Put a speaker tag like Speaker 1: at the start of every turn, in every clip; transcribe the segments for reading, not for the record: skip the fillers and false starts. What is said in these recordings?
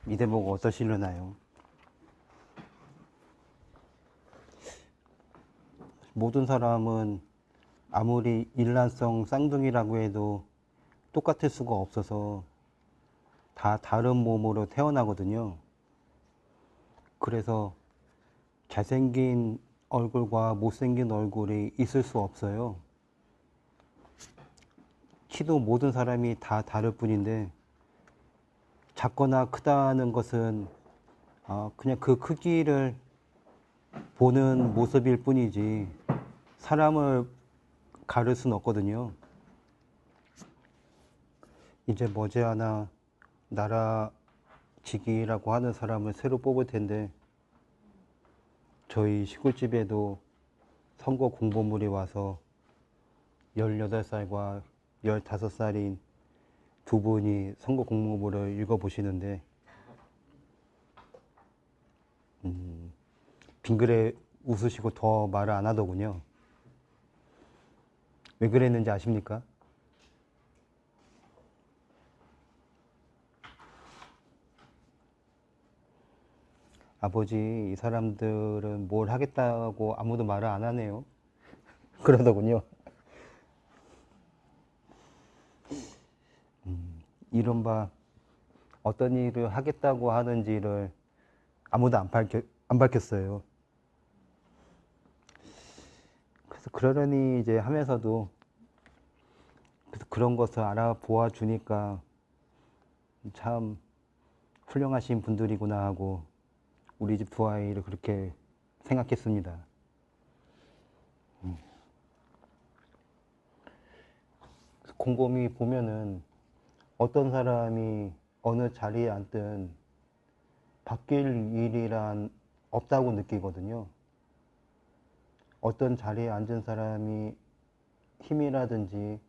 Speaker 1: 이 대목 어떠시려나요? 모든 사람은 아무리 일란성 쌍둥이라고 해도 똑같을 수가 없어서 다 다른 몸으로 태어나거든요. 그래서 잘생긴 얼굴과 못생긴 얼굴이 있을 수 없어요. 키도 모든 사람이 다 다를 뿐인데 작거나 크다는 것은 그냥 그 크기를 보는 모습일 뿐이지 사람을 가를 수는 없거든요. 이제 머지않아 나라지기라고 하는 사람을 새로 뽑을 텐데 저희 시골집에도 선거 공보물이 와서 18살과 15살인 두 분이 선거 공보물을 읽어보시는데 빙그레 웃으시고 더 말을 안 하더군요. 왜 그랬는지 아십니까? 아버지, 이 사람들은 뭘 하겠다고 아무도 말을 안 하네요. 그러더군요. 이른바 어떤 일을 하겠다고 하는지를 아무도 안 밝혔어요. 그래서 그러려니 이제 하면서도 그래서 그런 것을 알아보아 주니까 참 훌륭하신 분들이구나 하고 우리 집 두 아이를 그렇게 생각했습니다. 곰곰이 보면은 어떤 사람이 어느 자리에 앉든 바뀔 일이란 없다고 느끼거든요. 어떤 자리에 앉은 사람이 힘이라든지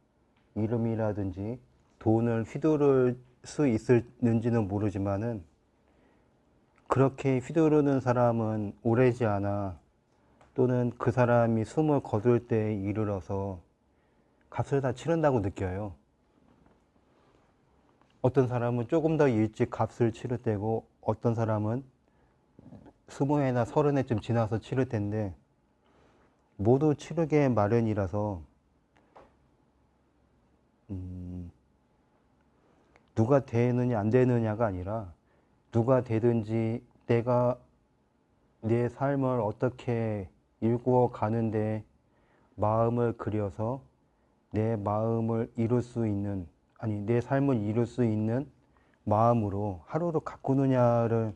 Speaker 1: 이름이라든지 돈을 휘두를 수 있을는지는 모르지만은 그렇게 휘두르는 사람은 오래지 않아 또는 그 사람이 숨을 거둘 때에 이르러서 값을 다 치른다고 느껴요. 어떤 사람은 조금 더 일찍 값을 치를 때고 어떤 사람은 20해나 30해쯤 지나서 치를 텐데 모두 치르게 마련이라서 누가 되느냐 안 되느냐가 아니라 누가 되든지 내가 내 삶을 어떻게 일구어 가는데 마음을 그려서 내 마음을 이룰 수 있는 내 삶을 이룰 수 있는 마음으로 하루를 가꾸느냐를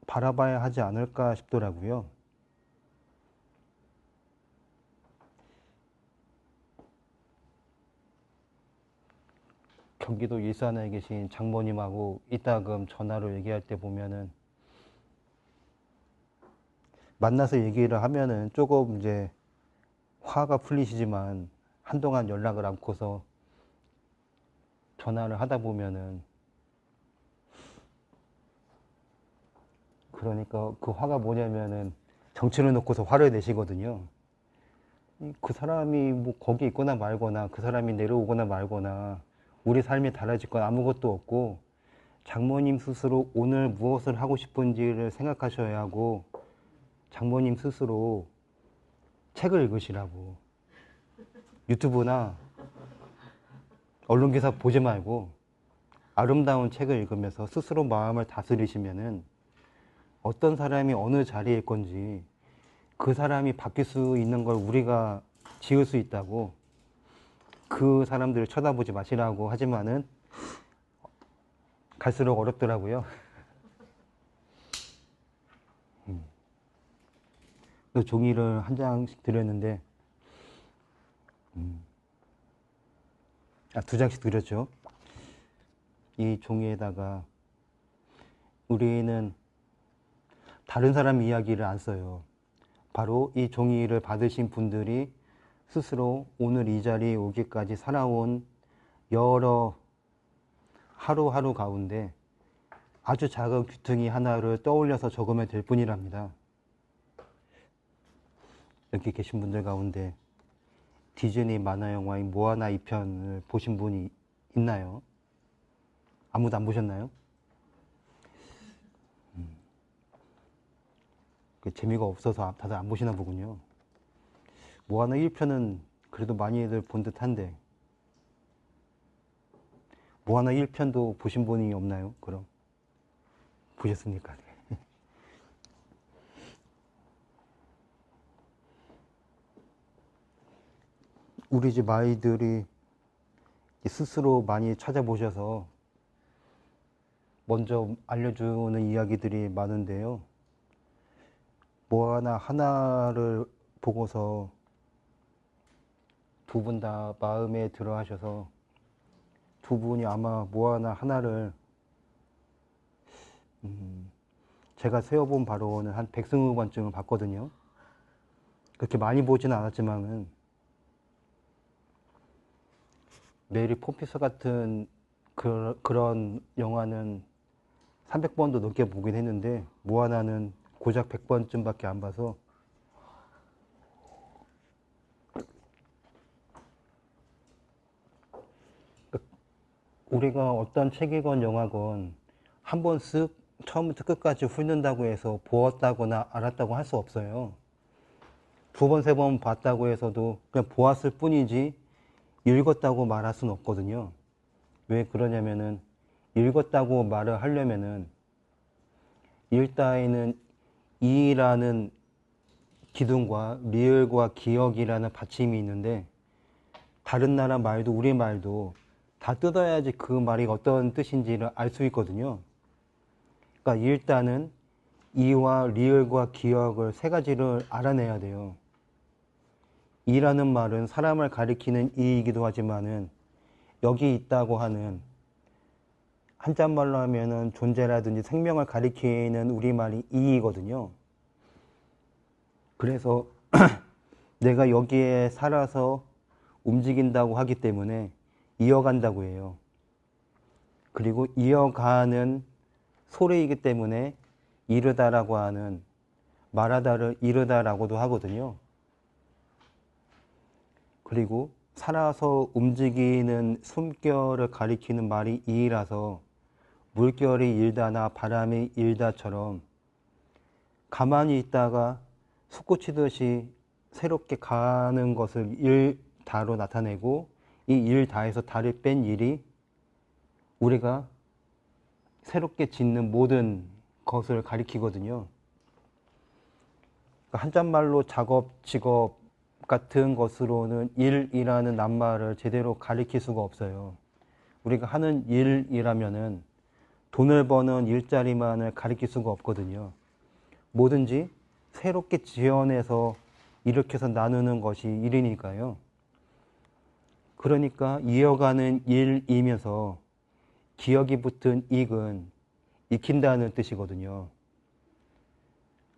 Speaker 1: 바라봐야 하지 않을까 싶더라고요. 경기도 일산에 계신 장모님하고 이따금 전화로 얘기할 때 보면은 만나서 얘기를 하면은 조금 이제 화가 풀리시지만 한동안 연락을 않고서 전화를 하다 보면은 그러니까 그 화가 뭐냐면은 정치를 놓고서 화를 내시거든요. 그 사람이 뭐 거기 있거나 말거나 그 사람이 내려오거나 말거나 우리 삶이 달라질 건 아무것도 없고 장모님 스스로 오늘 무엇을 하고 싶은지를 생각하셔야 하고 장모님 스스로 책을 읽으시라고 유튜브나 언론기사 보지 말고 아름다운 책을 읽으면서 스스로 마음을 다스리시면은 어떤 사람이 어느 자리에 있건지 그 사람이 바뀔 수 있는 걸 우리가 지을 수 있다고 그 사람들을 쳐다보지 마시라고 하지만은 갈수록 어렵더라고요. 그 종이를 한 장씩 드렸는데, 두 장씩 드렸죠. 이 종이에다가 우리는 다른 사람 이야기를 안 써요. 바로 이 종이를 받으신 분들이 스스로 오늘 이 자리에 오기까지 살아온 여러 하루하루 가운데 아주 작은 귀퉁이 하나를 떠올려서 적으면 될 뿐이랍니다. 여기 계신 분들 가운데 디즈니 만화 영화인 모아나 2편을 보신 분이 있나요? 아무도 안 보셨나요? 재미가 없어서 다들 안 보시나 보군요. 모아나 1편은 그래도 많이들 본 듯한데 모아나 1편도 보신 분이 없나요? 그럼 보셨습니까? 우리 집 아이들이 스스로 많이 찾아보셔서 먼저 알려주는 이야기들이 많은데요. 모아나 하나를 보고서 두 분 다 마음에 들어 하셔서 두 분이 아마 모아나 하나를 제가 세어본 바로는 한 120번쯤을 봤거든요. 그렇게 많이 보지는 않았지만은 메리 포피스 같은 그런 영화는 300번도 넘게 보긴 했는데 모아나는 고작 100번쯤밖에 안 봐서 우리가 어떤 책이건 영화건 한 번 쓱 처음부터 끝까지 훑는다고 해서 보았다거나 알았다고 할 수 없어요. 두 번, 세 번 봤다고 해서도 그냥 보았을 뿐이지 읽었다고 말할 수는 없거든요. 왜 그러냐면은 읽었다고 말을 하려면은 읽다에는 이라는 기둥과 리을과 기억이라는 받침이 있는데 다른 나라 말도 우리 말도 다 뜯어야지 그 말이 어떤 뜻인지를 알 수 있거든요. 그러니까 일단은 이와 리을과 기억을 세 가지를 알아내야 돼요. 이라는 말은 사람을 가리키는 이이기도 하지만은 여기 있다고 하는 한자말로 하면은 존재라든지 생명을 가리키는 우리말이 이이거든요. 그래서 내가 여기에 살아서 움직인다고 하기 때문에 이어간다고 해요. 그리고 이어가는 소리이기 때문에 이르다라고 하는 말하다를 이르다라고도 하거든요. 그리고 살아서 움직이는 숨결을 가리키는 말이 이라서 물결이 일다나 바람이 일다처럼 가만히 있다가 솟구치듯이 새롭게 가는 것을 일다로 나타내고 이 일다에서 다를 뺀 일이 우리가 새롭게 짓는 모든 것을 가리키거든요. 한자말로 작업, 직업 같은 것으로는 일이라는 낱말을 제대로 가리킬 수가 없어요. 우리가 하는 일이라면은 돈을 버는 일자리만을 가리킬 수가 없거든요. 뭐든지 새롭게 지어내서 일으켜서 나누는 것이 일이니까요. 그러니까 이어가는 일이면서 기억이 붙은 익은 익힌다는 뜻이거든요.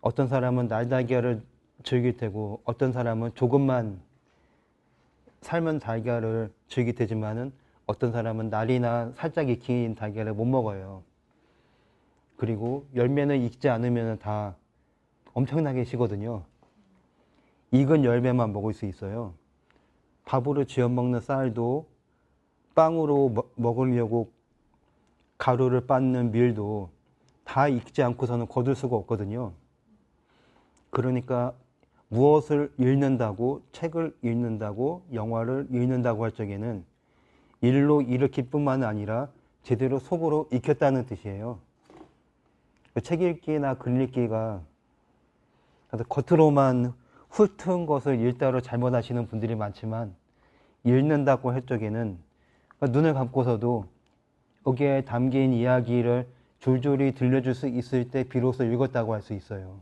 Speaker 1: 어떤 사람은 날달걀을 즐길 테고 어떤 사람은 조금만 삶은 달걀을 즐길 테지만은 어떤 사람은 날이나 살짝 익힌 달걀을 못 먹어요. 그리고 열매는 익지 않으면 다 엄청나게 시거든요. 익은 열매만 먹을 수 있어요. 밥으로 지어 먹는 쌀도 빵으로 먹으려고 가루를 빻는 밀도 다 익지 않고서는 거둘 수가 없거든요. 그러니까 무엇을 읽는다고, 책을 읽는다고, 영화를 읽는다고 할 적에는 일로 일으킬 뿐만 아니라 제대로 속으로 익혔다는 뜻이에요. 책 읽기나 글 읽기가 겉으로만 훑은 것을 읽다로 잘못하시는 분들이 많지만 읽는다고 할 적에는 눈을 감고서도 여기에 담긴 이야기를 줄줄이 들려줄 수 있을 때 비로소 읽었다고 할 수 있어요.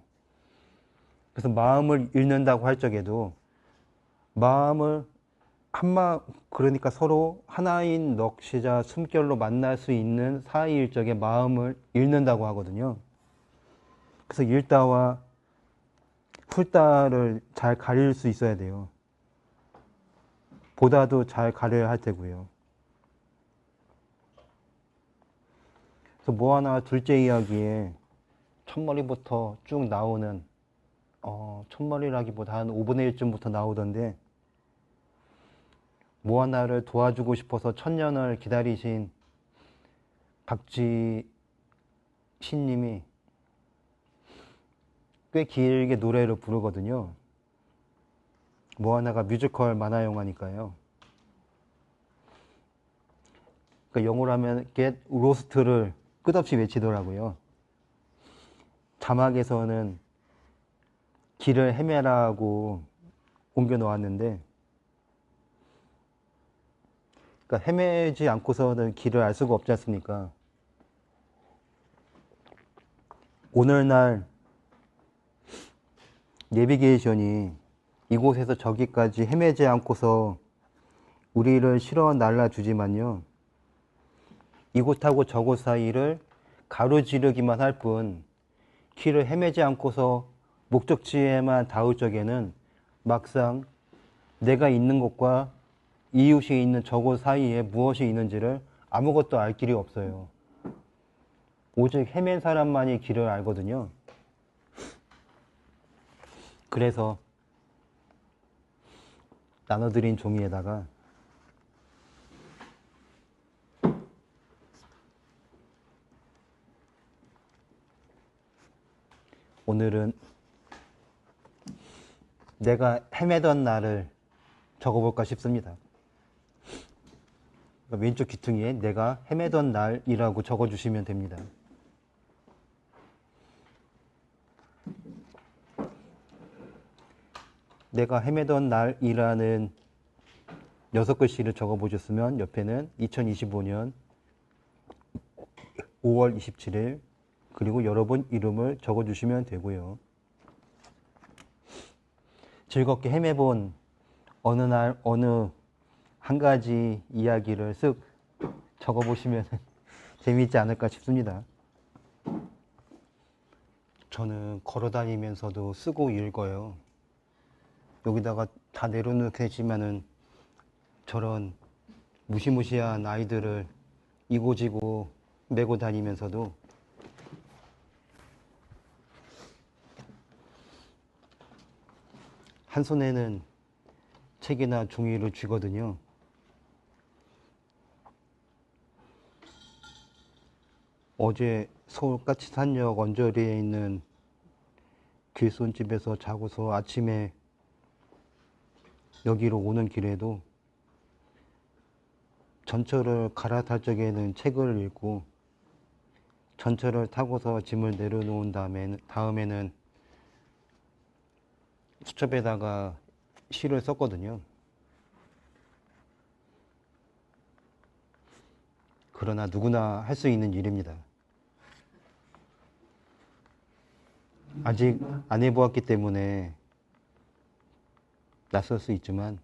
Speaker 1: 그래서 마음을 읽는다고 할 적에도 마음을 그러니까 서로 하나인 넋이자 숨결로 만날 수 있는 사이일 적에 마음을 읽는다고 하거든요. 그래서 읽다와 훑다를 잘 가릴 수 있어야 돼요. 보다도 잘 가려야 할 테고요. 그래서 모아나 둘째 이야기에 첫머리부터 쭉 나오는 첫머리라기보다 한 5분의 1쯤부터 나오던데 모아나를 도와주고 싶어서 천년을 기다리신 박쥐 신님이 꽤 길게 노래를 부르거든요. 모아나가 뮤지컬 만화 영화니까요. 그러니까 영어로 하면 get lost를 끝없이 외치더라고요. 자막에서는 길을 헤매라고 옮겨 놓았는데, 그러니까 헤매지 않고서는 길을 알 수가 없지 않습니까? 오늘날 내비게이션이 이곳에서 저기까지 헤매지 않고서 우리를 실어 날라주지만요, 이곳하고 저곳 사이를 가로지르기만 할 뿐 길을 헤매지 않고서 목적지에만 닿을 적에는 막상 내가 있는 곳과 이웃이 있는 저곳 사이에 무엇이 있는지를 아무것도 알 길이 없어요. 오직 헤맨 사람만이 길을 알거든요. 그래서 나눠드린 종이에다가 오늘은 내가 헤매던 날을 적어볼까 싶습니다. 왼쪽 귀퉁이에 내가 헤매던 날이라고 적어주시면 됩니다. 내가 헤매던 날이라는 6글씨를 적어보셨으면 옆에는 2025년 5월 27일 그리고 여러분 이름을 적어주시면 되고요. 즐겁게 헤매본 어느 날 어느 한 가지 이야기를 쓱 적어보시면 재미있지 않을까 싶습니다. 저는 걸어다니면서도 쓰고 읽어요. 여기다가 다 내려놓겠지만은 저런 무시무시한 아이들을 이고지고 메고 다니면서도 한 손에는 책이나 종이를 쥐거든요. 어제 서울 까치산역 언저리에 있는 길손집에서 자고서 아침에 여기로 오는 길에도 전철을 갈아탈 적에는 책을 읽고 전철을 타고서 짐을 내려놓은 다음에는 수첩에다가 시를 썼거든요. 그러나 누구나 할 수 있는 일입니다. 아직 안 해보았기 때문에 낯설 수 있지만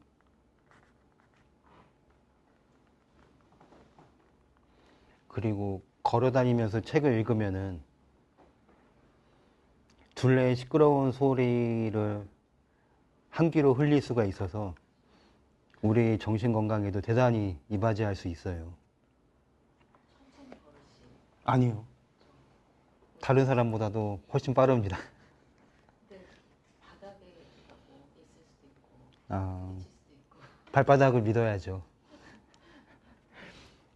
Speaker 1: 그리고 걸어다니면서 책을 읽으면은 둘레의 시끄러운 소리를 한 귀로 흘릴 수가 있어서 우리 정신 건강에도 대단히 이바지할 수 있어요. 아니요. 다른 사람보다도 훨씬 빠릅니다.
Speaker 2: 바닥에 있을 수도 있고,
Speaker 1: 아,
Speaker 2: 미칠 수도 있고.
Speaker 1: 발바닥을 믿어야죠.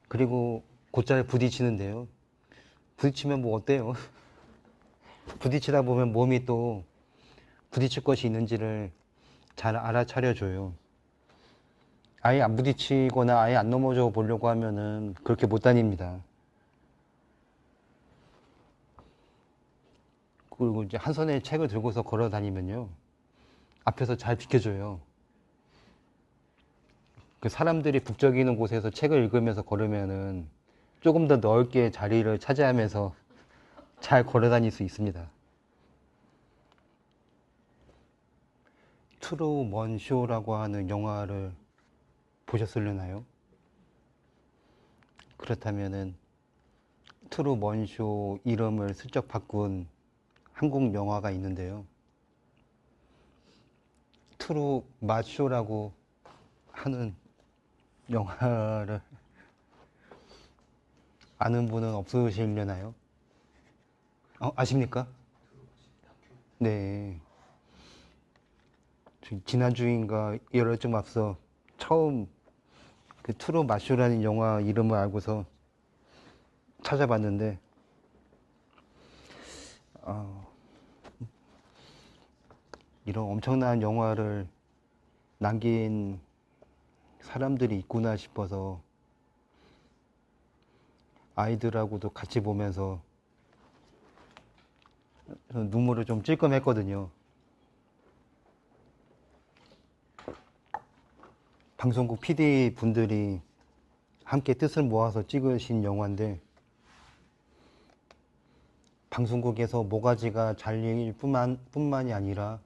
Speaker 1: 그리고 곧잘 부딪히는데요. 부딪히면 뭐 어때요? 부딪히다 보면 몸이 또 부딪힐 것이 있는지를 잘 알아차려줘요. 아예 안 부딪히거나 아예 안 넘어져 보려고 하면은 그렇게 못 다닙니다. 그리고 이제 한 손에 책을 들고서 걸어 다니면요. 앞에서 잘 비켜줘요. 그 사람들이 북적이는 곳에서 책을 읽으면서 걸으면은 조금 더 넓게 자리를 차지하면서 잘 걸어 다닐 수 있습니다. 트루먼 쇼라고 하는 영화를 보셨을려나요? 그렇다면은 트루먼 쇼 이름을 슬쩍 바꾼 한국 영화가 있는데요. 트루맛 쇼라고 하는 영화를 아는 분은 없으시려나요? 아십니까? 네. 지난주인가 열흘쯤 앞서 처음 그 트루 마쇼라는 영화 이름을 알고서 찾아봤는데 이런 엄청난 영화를 남긴 사람들이 있구나 싶어서 아이들하고도 같이 보면서 눈물을 좀 찔끔했거든요. 방송국 PD 분들이 함께 뜻을 모아서 찍으신 영화인데 방송국에서 모가지가 잘릴 뿐만이 아니라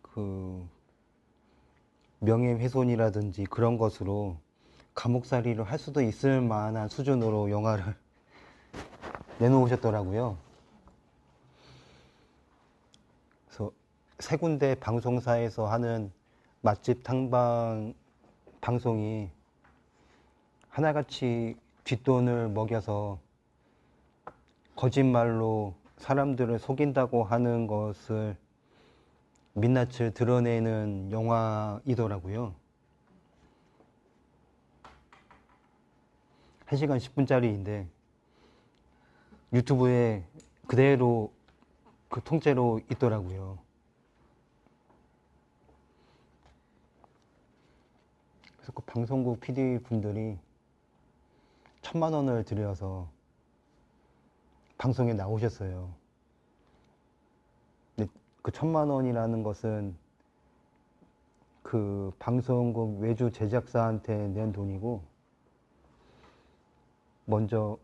Speaker 1: 그 명예훼손이라든지 그런 것으로 감옥살이를 할 수도 있을 만한 수준으로 영화를 내놓으셨더라고요. 그래서 세 군데 방송사에서 하는 맛집 탐방 방송이 하나같이 뒷돈을 먹여서 거짓말로 사람들을 속인다고 하는 것을 민낯을 드러내는 영화이더라고요. 1시간 10분짜리인데 유튜브에 그대로 그 통째로 있더라고요. 그래서 그 방송국 PD 분들이 1,000만 원을 들여서 방송에 나오셨어요. 근데 그 1,000만 원이라는 것은 그 방송국 외주 제작사한테 낸 돈이고, 먼저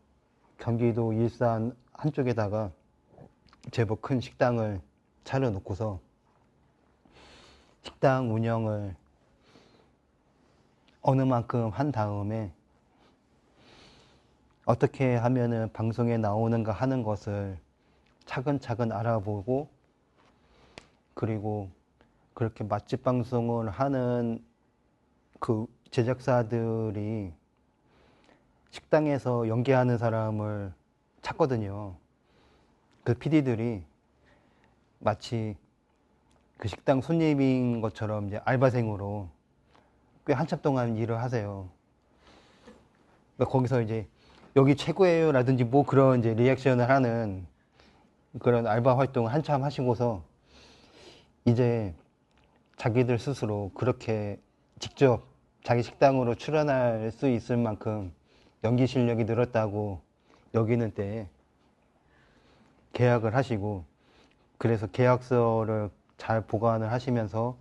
Speaker 1: 경기도 일산 한쪽에다가 제법 큰 식당을 차려놓고서 식당 운영을 어느 만큼 한 다음에 어떻게 하면은 방송에 나오는가 하는 것을 차근차근 알아보고, 그리고 그렇게 맛집 방송을 하는 그 제작사들이 식당에서 연기하는 사람을 찾거든요. 그 PD들이 마치 그 식당 손님인 것처럼 이제 알바생으로 꽤 한참 동안 일을 하세요. 그러니까 거기서 이제 여기 최고예요 라든지 뭐 그런 이제 리액션을 하는 그런 알바 활동을 한참 하시고서 이제 자기들 스스로 그렇게 직접 자기 식당으로 출연할 수 있을 만큼 연기 실력이 늘었다고 여기는 때에 계약을 하시고, 그래서 계약서를 잘 보관을 하시면서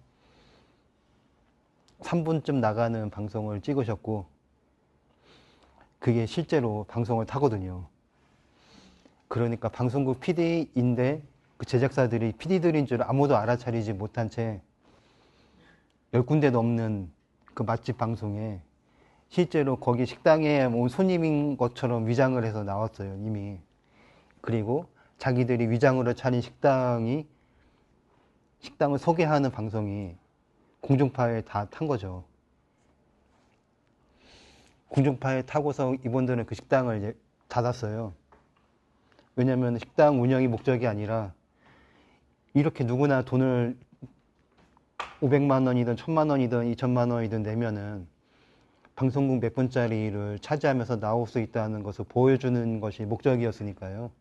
Speaker 1: 3분쯤 나가는 방송을 찍으셨고, 그게 실제로 방송을 타거든요. 그러니까 방송국 PD인데 그 제작사들이 PD들인 줄 아무도 알아차리지 못한 채 10군데 넘는 그 맛집 방송에 실제로 거기 식당에 온 손님인 것처럼 위장을 해서 나왔어요, 이미. 그리고 자기들이 위장으로 차린 식당을 소개하는 방송이 공중파에 다 탄 거죠. 공중파에 타고서 이분들은 그 식당을 이제 닫았어요. 왜냐면 식당 운영이 목적이 아니라 이렇게 누구나 돈을 500만 원이든 1000만 원이든 2000만 원이든 내면은 방송국 몇 분짜리를 차지하면서 나올 수 있다는 것을 보여주는 것이 목적이었으니까요.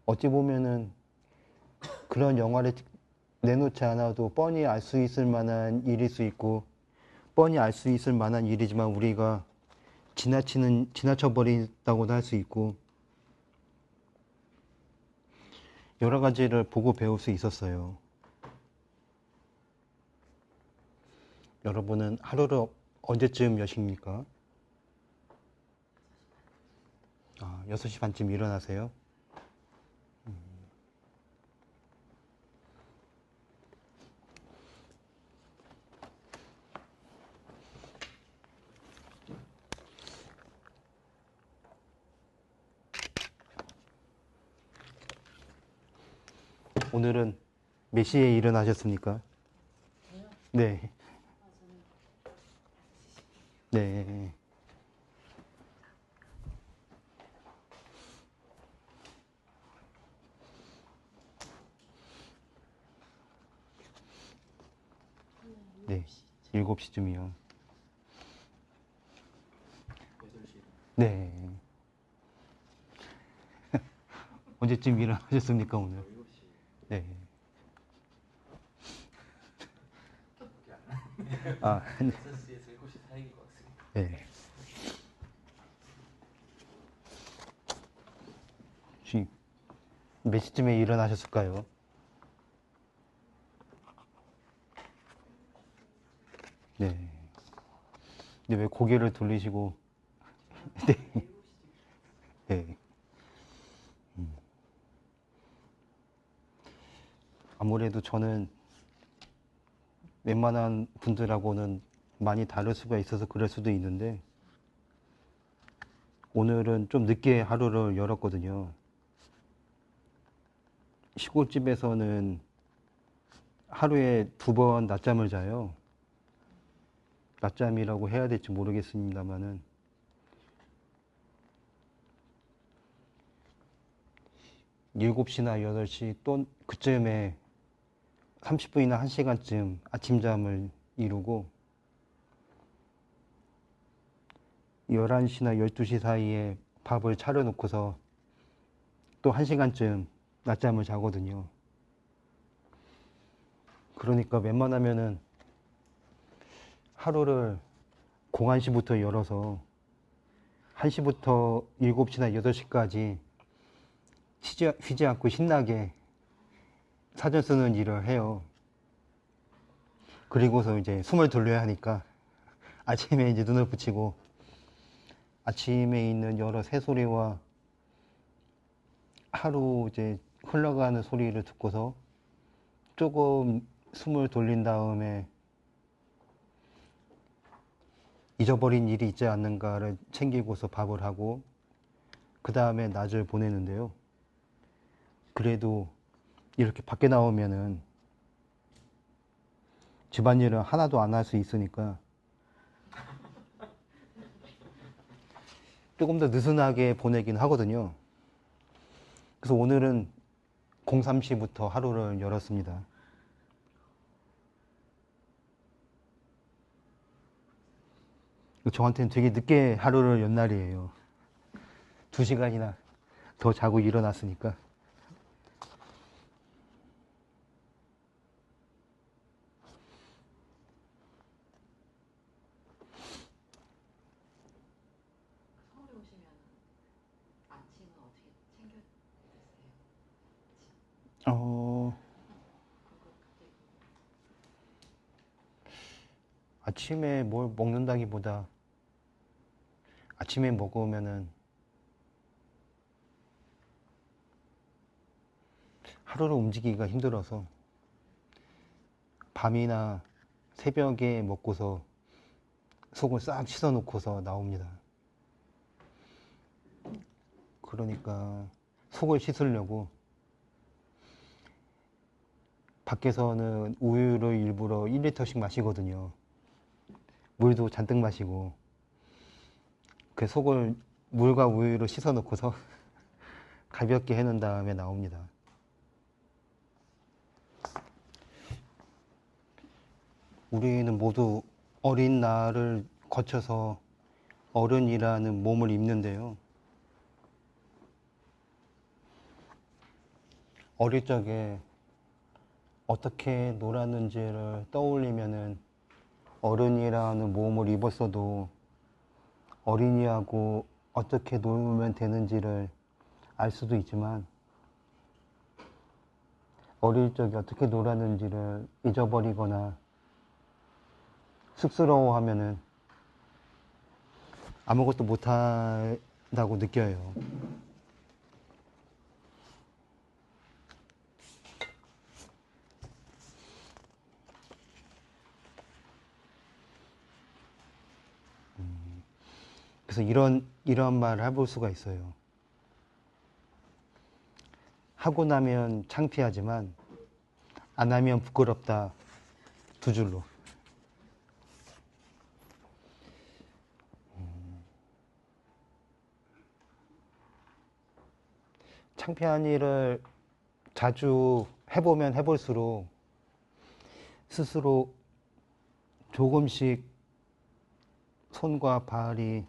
Speaker 1: 어찌 보면은 그런 영화를 내놓지 않아도 뻔히 알 수 있을 만한 일일 수 있고, 뻔히 알 수 있을 만한 일이지만 우리가 지나쳐버린다고도 할 수 있고, 여러 가지를 보고 배울 수 있었어요. 여러분은 하루를 언제쯤 여십니까? 6시 반쯤 일어나세요? 오늘은 몇 시에 일어나셨습니까?
Speaker 2: 저요?
Speaker 1: 네.
Speaker 2: 저는 5시 10분.
Speaker 1: 네. 네. 7시쯤이요.
Speaker 3: 8시.
Speaker 1: 네. 언제쯤 일어나셨습니까, 오늘?
Speaker 3: 7시
Speaker 1: 네.
Speaker 3: 밖에 안 나요.
Speaker 1: 아,
Speaker 3: 6시에서 7시 사이인 것 같습니다.
Speaker 1: 네. 혹시 몇 시쯤에 일어나셨을까요? 네. 근데 왜 고개를 돌리시고, 네. 네. 아무래도 저는 웬만한 분들하고는 많이 다를 수가 있어서 그럴 수도 있는데, 오늘은 좀 늦게 하루를 열었거든요. 시골집에서는 하루에 2번 낮잠을 자요. 낮잠이라고 해야 될지 모르겠습니다만은 7시나 8시 또 그쯤에 30분이나 1시간쯤 아침잠을 이루고 11시나 12시 사이에 밥을 차려놓고서 또 1시간쯤 낮잠을 자거든요. 그러니까 웬만하면은 하루를 01시부터 열어서 1시부터 7시나 8시까지 쉬지 않고 신나게 사전 쓰는 일을 해요. 그리고서 이제 숨을 돌려야 하니까 아침에 이제 눈을 붙이고 아침에 있는 여러 새소리와 하루 이제 흘러가는 소리를 듣고서 조금 숨을 돌린 다음에 잊어버린 일이 있지 않는가를 챙기고서 밥을 하고 그 다음에 낮을 보내는데요. 그래도 이렇게 밖에 나오면은 집안일은 하나도 안 할 수 있으니까 조금 더 느슨하게 보내긴 하거든요. 그래서 오늘은 03시부터 하루를 열었습니다. 저한테는 되게 늦게 하루를 연 날이에요. 2시간이나 더 자고 일어났으니까.
Speaker 2: 서울에 오시면 아침은 어떻게 챙겨 드세요?
Speaker 1: 어,
Speaker 2: 그거 갑자기
Speaker 1: 아침에 뭘 먹는다기보다 아침에 먹으면은 하루를 움직이기가 힘들어서 밤이나 새벽에 먹고서 속을 싹 씻어 놓고서 나옵니다. 그러니까 속을 씻으려고 밖에서는 우유를 일부러 1리터씩 마시거든요. 물도 잔뜩 마시고 그 속을 물과 우유로 씻어 놓고서 가볍게 해놓은 다음에 나옵니다. 우리는 모두 어린 날을 거쳐서 어른이라는 몸을 입는데요. 어릴 적에 어떻게 놀았는지를 떠올리면은 어른이라는 몸을 입었어도 어린이하고 어떻게 놀면 되는지를 알 수도 있지만 어릴 적에 어떻게 놀았는지를 잊어버리거나 쑥스러워하면은 아무것도 못한다고 느껴요. 그래서 이런 말을 해볼 수가 있어요. 하고 나면 창피하지만 안 하면 부끄럽다. 2줄로. 창피한 일을 자주 해보면 해볼수록 스스로 조금씩 손과 발이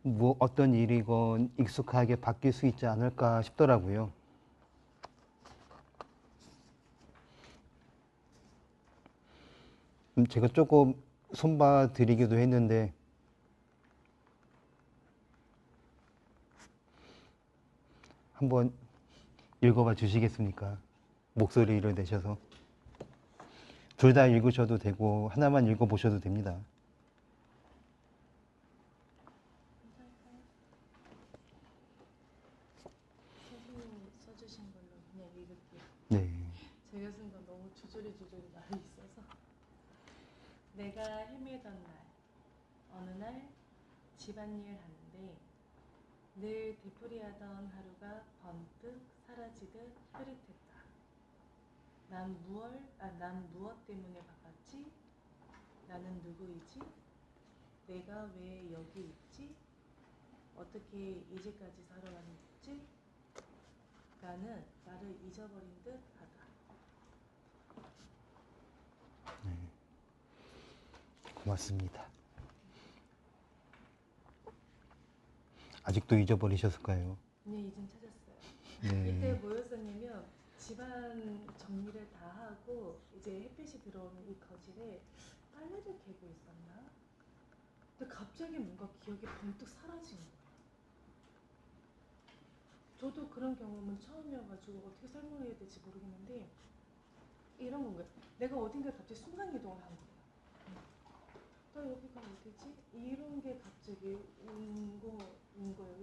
Speaker 1: 뭐 어떤 일이건 익숙하게 바뀔 수 있지 않을까 싶더라고요. 제가 조금 손봐 드리기도 했는데 한번 읽어봐 주시겠습니까? 목소리를 내셔서. 둘 다 읽으셔도 되고 하나만 읽어보셔도 됩니다.
Speaker 4: 선생님이 써주신 걸로 그냥 읽을게요.
Speaker 1: 네.
Speaker 4: 제가 쓴 건 너무 주저리 말이 있어서. 내가 헤매던 날, 어느 날 집안일 하는데 늘 되풀이하던 하루가 번뜩 사라지듯 흐릿했다. 난 무엇 때문에 바빴지? 나는 누구이지? 내가 왜 여기 있지? 어떻게 이제까지 살아왔지? 나는 나를 잊어버린 듯 하다.
Speaker 1: 고맙습니다. 아직도 잊어버리셨을까요?
Speaker 4: 네, 이젠 찾았어요.
Speaker 1: 네.
Speaker 4: 이때 뭐였었냐면 집안 정리를 다 하고 이제 햇빛이 들어오는 이 거실에 빨래를 개고 있었나? 근데 갑자기 뭔가 기억이 번뜩 사라진 거예요. 저도 그런 경험은 처음이어가지고 어떻게 설명해야 될지 모르겠는데 이런 건가요? 내가 어딘가에 갑자기 순간이동을 한 거예요. 나 여기가 어디지? 이런 게 갑자기 온 거예요.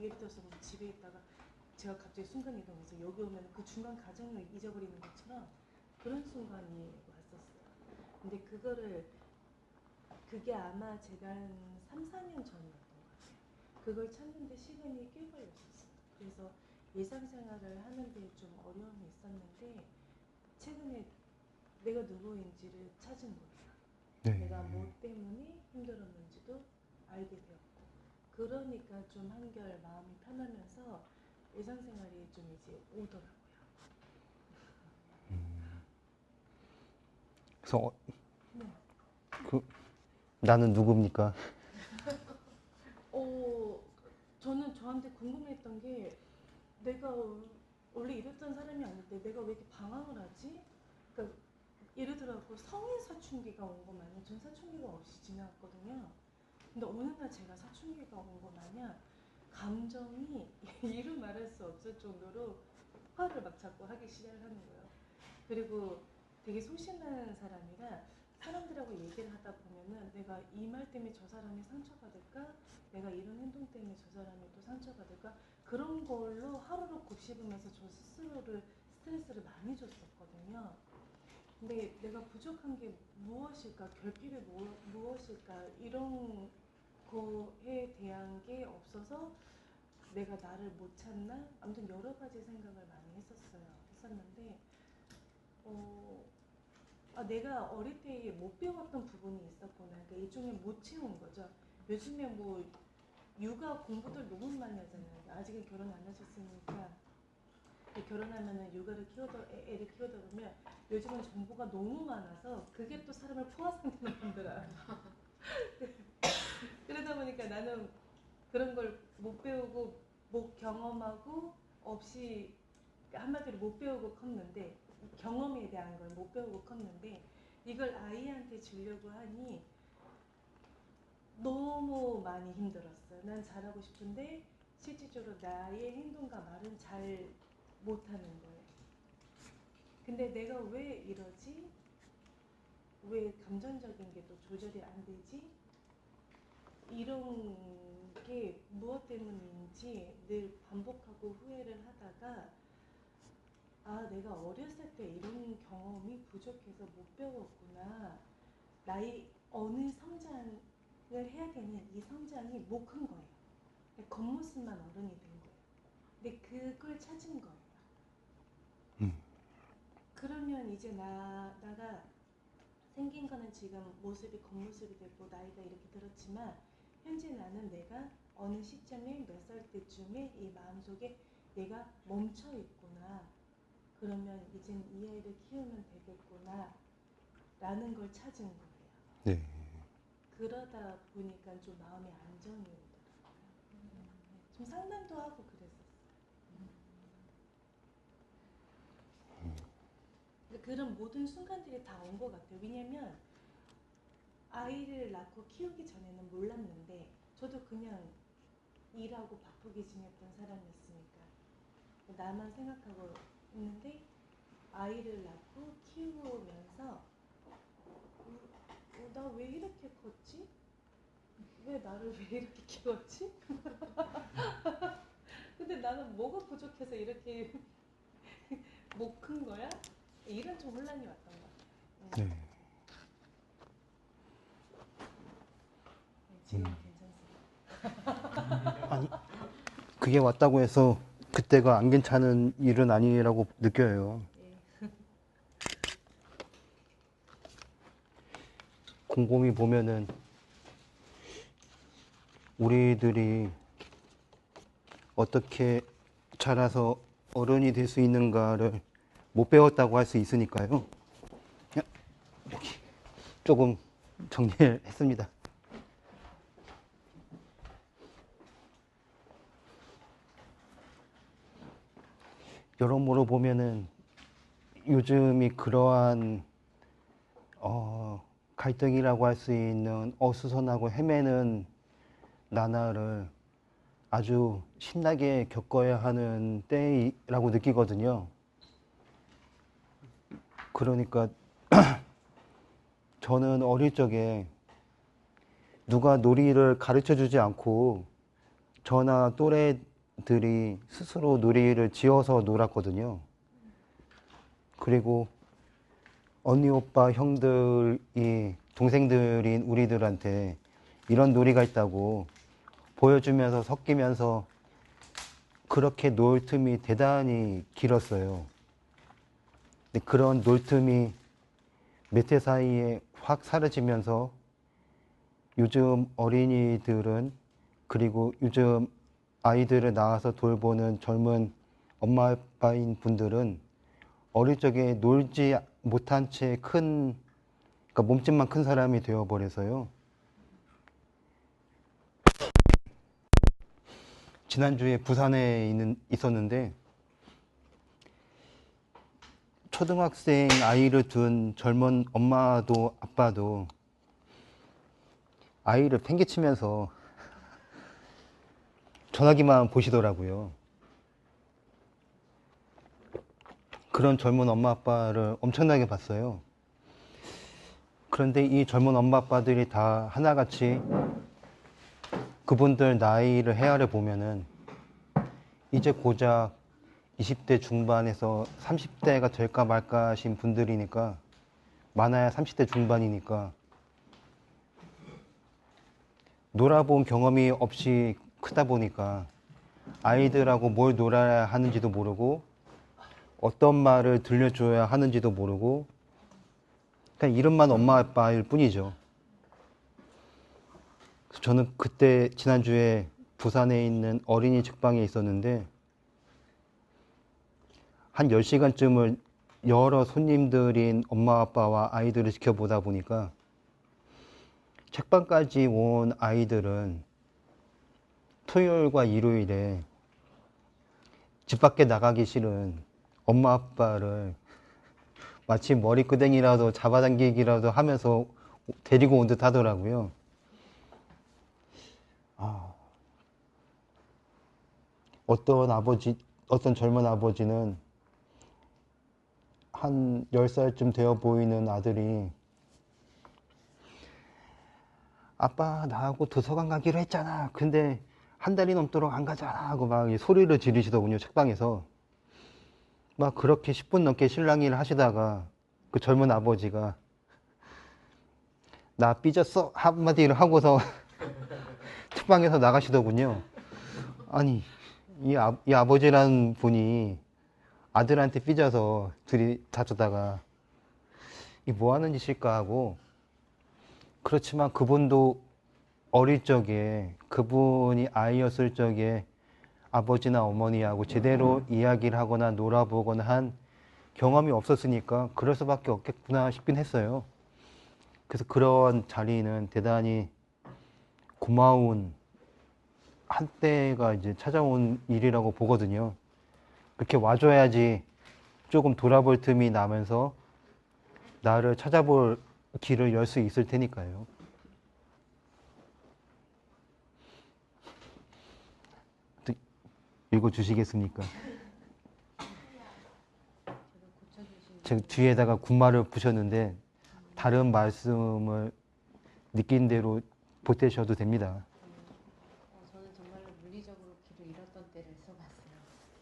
Speaker 4: 예를 들어서 뭐 집에 있다가 제가 갑자기 순간이동해서 여기 오면 그 중간 과정을 잊어버리는 것처럼 그런 순간이 왔었어요. 근데 그게 아마 제가 한 3, 4년 전이었던 것 같아요. 그걸 찾는데 시간이 꽤 걸렸었어요. 그래서 일상생활을 하는데 좀 어려움이 있었는데 최근에 내가 누구인지를 찾은 거예요.
Speaker 1: 네.
Speaker 4: 내가 뭐 때문에 힘들었는지도 알게 되었고 그러니까 좀 한결 마음이 편하면서 일상생활이 좀 이제 오더라고요.
Speaker 1: 그래서
Speaker 4: 네.
Speaker 1: 나는 누굽니까?
Speaker 4: 저는 저한테 궁금했던 게 내가 원래 이랬던 사람이 아닌데 내가 왜 이렇게 방황을 하지? 그러니까 예를 들어서 성인 사춘기가 온 거 마냥 전 사춘기가 없이 지나갔거든요. 근데 어느 날 제가 사춘기가 온 거 마냥 감정이 이루 말할 수 없을 정도로 화를 막 자꾸 하기 시작을 하는 거예요. 그리고 되게 소심한 사람이라 사람들하고 얘기를 하다 보면은 내가 이 말 때문에 저 사람이 상처받을까? 내가 이런 행동 때문에 저 사람이 또 상처받을까? 그런 걸로 하루를 곱씹으면서 저 스스로를 스트레스를 많이 줬었거든요. 근데 내가 부족한 게 무엇일까? 결핍이 무엇일까? 이런 거에 대한 게 없어서 내가 나를 못 찾나? 아무튼 여러 가지 생각을 많이 했었는데 내가 어릴 때 못 배웠던 부분이 있었구나. 그러니까 일종의 못 채운 거죠. 요즘에 뭐 육아 공부들 너무 많이 하잖아요. 아직은 결혼 안 하셨으니까 결혼하면은 애를 키우다 보면 요즘은 정보가 너무 많아서 그게 또 사람을 포화 상태로 만들어요. 그러다 보니까 나는 그런 걸 못 배우고 못 경험하고 없이 한마디로 못 배우고 컸는데 경험에 대한 걸 못 배우고 컸는데 이걸 아이한테 주려고 하니 너무 많이 힘들었어요. 난 잘하고 싶은데 실질적으로 나의 행동과 말은 잘 못하는 거예요. 근데 내가 왜 이러지? 왜 감정적인 게 또 조절이 안 되지? 이런 게 무엇 때문인지 늘 반복하고 후회를 하다가 내가 어렸을 때 이런 경험이 부족해서 못 배웠구나. 나의 어느 성장을 해야 되는 이 성장이 못 큰 거예요. 겉모습만 어른이 된 거예요. 근데 그걸 찾은 거예요. 그러면 이제 나가 생긴 거는 지금 모습이 겉모습이 되고 나이가 이렇게 들었지만 현재 나는 내가 어느 시점에 몇 살 때쯤에 이 마음속에 내가 멈춰 있구나. 그러면 이젠 이 아이를 키우면 되겠구나 라는 걸 찾은 거예요.
Speaker 1: 네.
Speaker 4: 그러다 보니까 좀 마음의 안정이 오더라고요. 좀 상담도 하고 그랬었어요. 근데 그런 모든 순간들이 다 온 것 같아요. 왜냐면 아이를 낳고 키우기 전에는 몰랐는데 저도 그냥 일하고 바쁘게 지냈던 사람이었으니까 나만 생각하고 있는데 아이를 낳고 키우면서 나 왜 이렇게 컸지? 왜 나를 왜 이렇게 키웠지? 근데 나는 뭐가 부족해서 이렇게 못 큰 거야? 이런 좀 혼란이 왔던 것 같아요.
Speaker 1: 네.
Speaker 4: 지금 괜찮습니다.
Speaker 1: 아니, 그게 왔다고 해서 그때가 안 괜찮은 일은 아니라고 느껴요.
Speaker 4: 예.
Speaker 1: 곰곰이 보면은 우리들이 어떻게 자라서 어른이 될 수 있는가를 못 배웠다고 할 수 있으니까요. 여기 조금 정리를 했습니다. 여러모로 보면은 요즘이 그러한 갈등이라고 할 수 있는 어수선하고 헤매는 나날을 아주 신나게 겪어야 하는 때라고 느끼거든요. 그러니까 저는 어릴 적에 누가 놀이를 가르쳐 주지 않고 저나 또래들이 스스로 놀이를 지어서 놀았거든요. 그리고 언니, 오빠, 형들이, 동생들인 우리들한테 이런 놀이가 있다고 보여주면서 섞이면서 그렇게 놀 틈이 대단히 길었어요. 근데 그런 놀 틈이 몇 해 사이에 확 사라지면서 요즘 어린이들은 그리고 요즘 아이들을 낳아서 돌보는 젊은 엄마 아빠인 분들은 어릴 적에 놀지 못한 채 큰, 그러니까 몸집만 큰 사람이 되어버려서요. 지난주에 부산에 있었는데 초등학생 아이를 둔 젊은 엄마도 아빠도 아이를 팽개치면서 전화기만 보시더라고요. 그런 젊은 엄마 아빠를 엄청나게 봤어요. 그런데 이 젊은 엄마 아빠들이 다 하나같이 그분들 나이를 헤아려 보면은 이제 고작 20대 중반에서 30대가 될까 말까 하신 분들이니까, 많아야 30대 중반이니까 놀아본 경험이 없이 크다 보니까 아이들하고 뭘 놀아야 하는지도 모르고 어떤 말을 들려줘야 하는지도 모르고 그냥 이름만 엄마 아빠일 뿐이죠. 그래서 저는 그때 지난주에 부산에 있는 어린이 책방에 있었는데 한 10시간쯤을 여러 손님들인 엄마 아빠와 아이들을 지켜보다 보니까 책방까지 온 아이들은 토요일과 일요일에 집 밖에 나가기 싫은 엄마 아빠를 마치 머리끄댕이라도 잡아당기기라도 하면서 데리고 온 듯 하더라고요. 어떤 젊은 아버지는 한 10살쯤 되어 보이는 아들이 아빠 나하고 도서관 가기로 했잖아. 근데 한 달이 넘도록 안 가잖아 하고 막 소리를 지르시더군요. 책방에서. 막 그렇게 10분 넘게 실랑이를 하시다가 그 젊은 아버지가 나 삐졌어 한마디를 하고서 책방에서 나가시더군요. 아니 이 아버지라는 분이 아들한테 삐져서 둘이 다투다가 이 뭐 하는 짓일까 하고, 그렇지만 그분도 어릴 적에 그분이 아이였을 적에 아버지나 어머니하고 제대로 이야기를 하거나 놀아보거나 한 경험이 없었으니까 그럴 수밖에 없겠구나 싶긴 했어요. 그래서 그런 자리는 대단히 고마운 한때가 이제 찾아온 일이라고 보거든요. 그렇게 와줘야지 조금 돌아볼 틈이 나면서 나를 찾아볼 길을 열 수 있을 테니까요. 읽어주시겠습니까? 제가 뒤에다가 군말을 부셨는데 다른 말씀을 느낀 대로 보태셔도 됩니다.
Speaker 2: 저는 정말로 물리적으로 길을 잃었던 때를 써봤어요.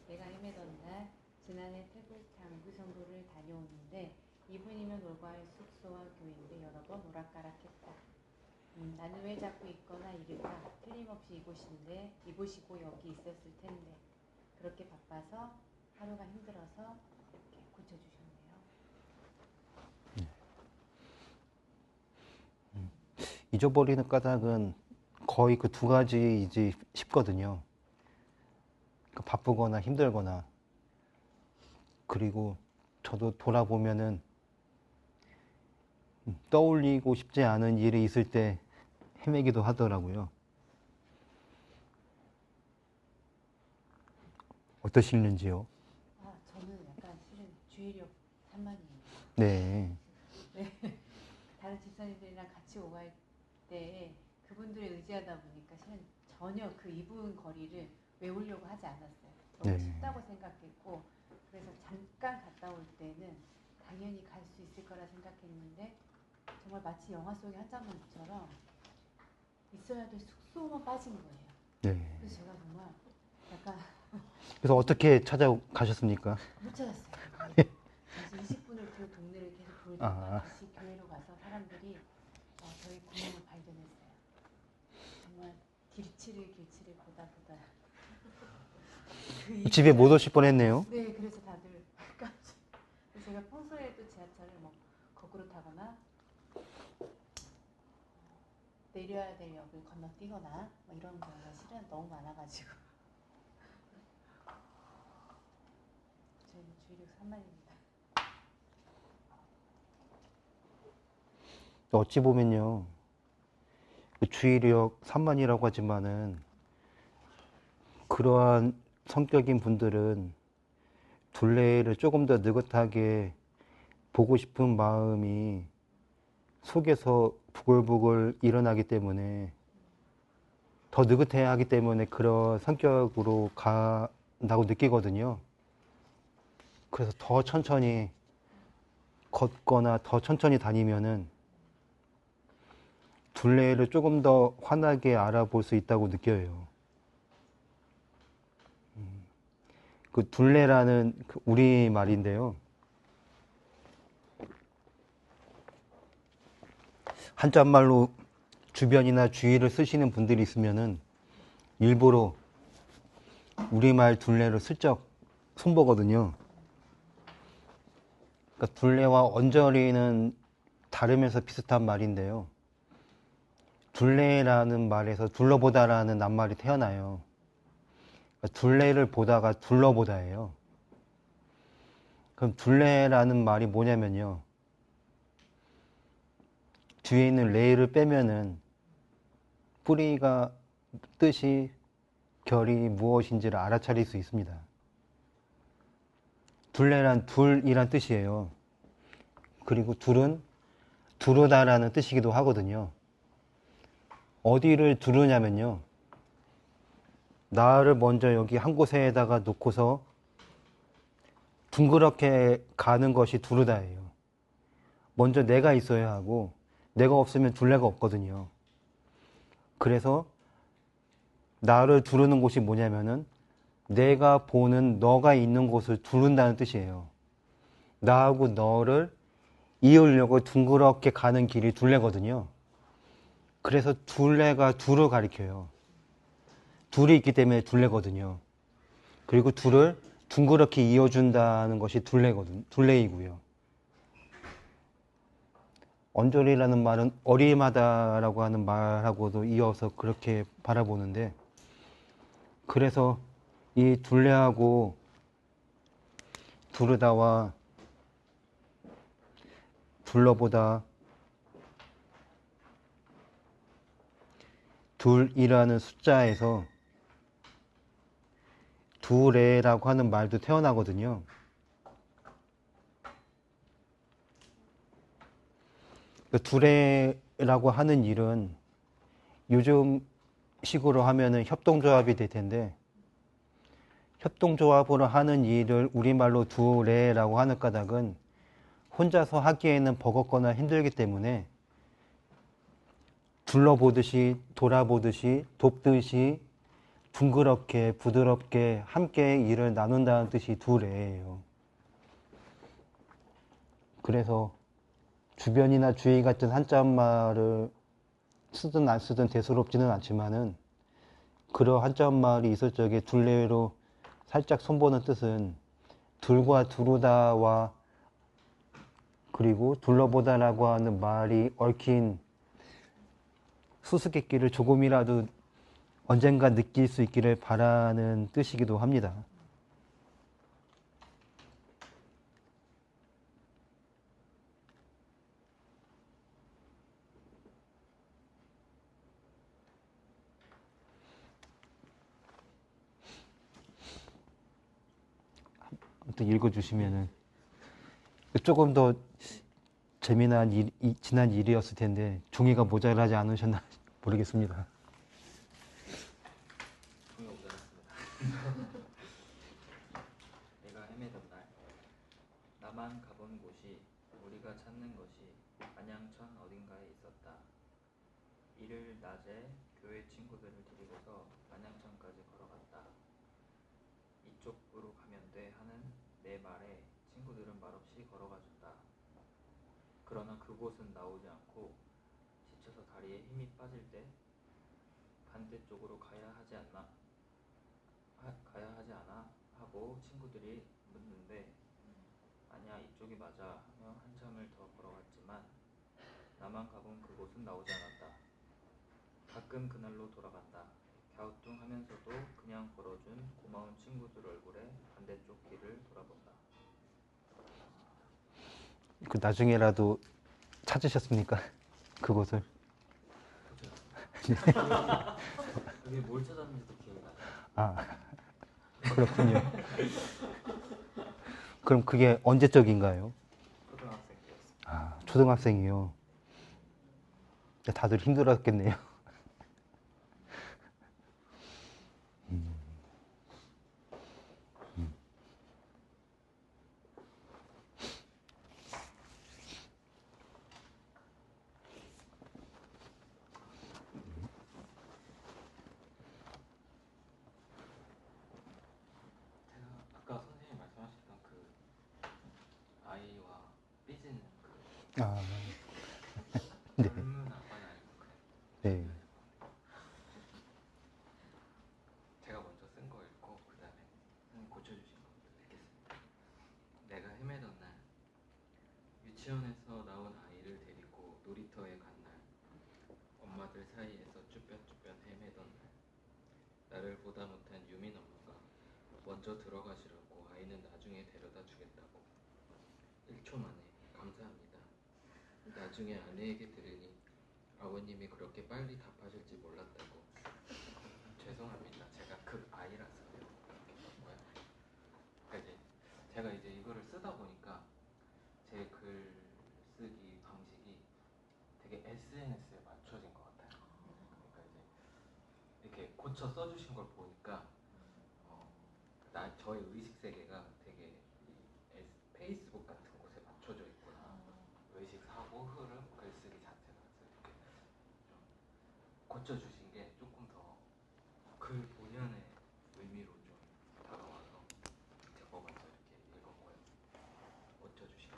Speaker 2: 내가 헤매던 날, 지난해 태국탕 무성도를 다녀오는데 2분이면 올바의 숙소와 교인들 여러 번 오락가락했다. 나는 왜 자꾸 있거나 이를까? 틀림없이 이곳이고 여기 있었을 텐데 그렇게 바빠서 하루가 힘들어서 이렇게 고쳐주셨네요.
Speaker 1: 잊어버리는 까닭은 거의 그 두 가지이지 싶거든요. 바쁘거나 힘들거나, 그리고 저도 돌아보면은 떠올리고 싶지 않은 일이 있을 때 헤매기도 하더라고요. 어떠시는지요?
Speaker 2: 저는 약간 실은 주의력 산만이에요.
Speaker 1: 네.
Speaker 2: 다른 집사님들이랑 같이 오갈 때 그분들을 의지하다 보니까 실은 전혀 그 2분 거리를 외우려고 하지 않았어요. 너무
Speaker 1: 네.
Speaker 2: 쉽다고 생각했고 그래서 잠깐 갔다 올 때는 당연히 갈 수 있을 거라 생각했는데 정말 마치 영화 속의 한 장면처럼 있어야 될 숙소만 빠진 거예요.
Speaker 1: 네.
Speaker 2: 그래서 제가 정말 약간
Speaker 1: 그래서 어떻게 찾아가셨습니까?
Speaker 2: 못 찾았어요. 그래서 20분을 그 동네를 계속 돌다가 다시 교회로 가서 사람들이 저희 구멍을 발견했어요. 정말 길치를 보다 그
Speaker 1: 집에 못 오실 뻔했네요.
Speaker 2: 네, 그래서 다들 깜짝. 그래서 제가 평소에도 지하철을 뭐 거꾸로 타거나 내려야 될 역을 건너뛰거나 뭐 이런 경우가 실은 너무 많아가지고 저희는 주의력 산만입니다.
Speaker 1: 어찌 보면요, 그 주의력 산만이라고 하지만은 그러한 성격인 분들은 둘레를 조금 더 느긋하게 보고 싶은 마음이 속에서 부글부글 일어나기 때문에, 더 느긋해야 하기 때문에 그런 성격으로 간다고 느끼거든요. 그래서 더 천천히 걷거나 더 천천히 다니면은 둘레를 조금 더 환하게 알아볼 수 있다고 느껴요. 그 둘레라는 그 우리 말인데요. 한자말로 주변이나 주위를 쓰시는 분들이 있으면은 일부러 우리말 둘레를 슬쩍 손보거든요. 그러니까 둘레와 언저리는 다르면서 비슷한 말인데요. 둘레라는 말에서 둘러보다라는 낱말이 태어나요. 그러니까 둘레를 보다가 둘러보다예요. 그럼 둘레라는 말이 뭐냐면요, 뒤에 있는 레를 빼면은 뿌리가 뜻이 결이 무엇인지를 알아차릴 수 있습니다. 둘레란 둘이란 뜻이에요. 그리고 둘은 두르다라는 뜻이기도 하거든요. 어디를 두르냐면요, 나를 먼저 여기 한 곳에다가 놓고서 둥그렇게 가는 것이 두르다예요. 먼저 내가 있어야 하고 내가 없으면 둘레가 없거든요. 그래서 나를 두르는 곳이 뭐냐면은 내가 보는 너가 있는 곳을 두른다는 뜻이에요. 나하고 너를 이으려고 둥그렇게 가는 길이 둘레거든요. 그래서 둘레가 둘을 가리켜요. 둘이 있기 때문에 둘레거든요. 그리고 둘을 둥그렇게 이어준다는 것이 둘레이고요. 언저리라는 말은 어리마다라고 하는 말하고도 이어서 그렇게 바라보는데, 그래서 이 둘레하고 두르다와 둘러보다, 둘이라는 숫자에서 두레라고 하는 말도 태어나거든요. 그 두레라고 하는 일은 요즘 식으로 하면은 협동조합이 될 텐데, 협동조합으로 하는 일을 우리말로 두레라고 하는 까닭은 혼자서 하기에는 버겁거나 힘들기 때문에 둘러보듯이, 돌아보듯이, 돕듯이 둥그렇게 부드럽게 함께 일을 나눈다는 뜻이 두레예요. 그래서 주변이나 주의 같은 한자말을 쓰든 안 쓰든 대수롭지는 않지만은 그러 한자말이 있을 적에 둘레로 살짝 손보는 뜻은 둘과 두루다와 그리고 둘러보다라고 하는 말이 얽힌 수수께끼를 조금이라도 언젠가 느낄 수 있기를 바라는 뜻이기도 합니다. 아무튼 읽어주시면은 조금 더 재미난 지난 일이었을 텐데 종이가 모자라지 않으셨나 모르겠습니다.
Speaker 3: 종이 모자랐습니다. 내가 헤매던 날 나만 가본 곳이 우리가 찾는 것이 안양천 어딘가에 있었다. 이를 낮에 교회 친구들을 데리고서 안양천까지 걸어갔다. 이쪽으로 가면 돼 하는 내 말에 친구들은 말없이 걸어가줬다. 그러나 그곳은 나오지 않고 지쳐서 다리에 힘이 빠질 때 반대쪽으로 가야 하지 않나 하고 친구들이 묻는데 아니야 이쪽이 맞아 하며 한참을 더 걸어갔지만 나만 가본 그곳은 나오지 않았다. 가끔 그날로 돌아간다. 갸우뚱하면서도 그냥 걸어준 고마운 친구들 얼굴에 반대쪽 길을 돌아본다.
Speaker 1: 그 나중에라도 찾으셨습니까? 그곳을?
Speaker 3: 그게 뭘 찾았는지도 기억이 나요.
Speaker 1: 아, 그렇군요. 그럼 그게 언제적인가요?
Speaker 3: 초등학생 때였어요.
Speaker 1: 아, 초등학생이요. 다들 힘들었겠네요.
Speaker 3: 제가 아까 선생님이 말씀하셨던 그 아이와 삐지는 그
Speaker 1: 아, 네.
Speaker 3: 젊은 아빠는 아니고 그냥
Speaker 1: 네.
Speaker 3: 제가 먼저 쓴 거 읽고 그 다음에 선생님 고쳐주신 거 읽겠습니다. 내가 헤매던 날 유치원에서 나온 아이를 데리고 놀이터에 간 날 엄마들 사이에서 쭈뼛쭈뼛 헤매던 날 나를 보다 못한 유민 엄마가 먼저 들어가시라고 아이는 나중에 데려다 주겠다고 1초 만에 감사합니다. 나중에 아내에게 들으니 아버님이 그렇게 빨리 답하실지 몰랐다고 죄송합니다. 제가 그 아이라서요. 뭐야? 그러니까 이제 제가 이제 이거를 쓰다 보니까 제 글쓰기 방식이 되게 SNS에 맞춰진 것 같아요. 그러니까 이제 이렇게 고쳐 써주신 걸 보니까 저의 의식 세계가 되게 페이스북 같은 곳에 맞춰져 있구나. 의식 사고 흐름 글쓰기 자체가 이렇게 좀 고쳐주신 게 조금 더 글 본연의 의미로 좀 다가와서 제가 먼저 이렇게 읽었고요. 고쳐주신 거.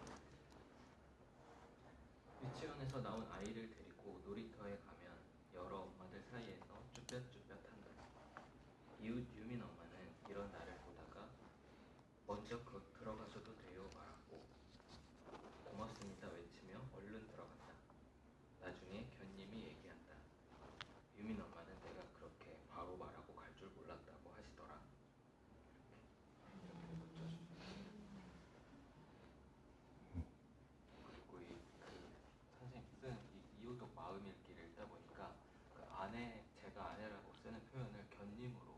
Speaker 3: 유치원에서 나온 아이를 데리고 놀이터에 가면 여러 엄마들 사이에서 쭈뼛쭈뼛한다. 이웃 유민 엄마는 이런 나를 보다가 먼저 들어가셔도 돼요 말하고 고맙습니다 외치며 얼른 들어간다. 나중에 견님이 얘기한다. 유민 엄마는 내가 그렇게 바로 말하고 갈 줄 몰랐다고 하시더라. 이렇게 고쳐주셨어요. 그리고 선생님 쓴 이호독 마음읽기를 읽다 보니까 그 제가 아내라고 쓰는 표현을 견님으로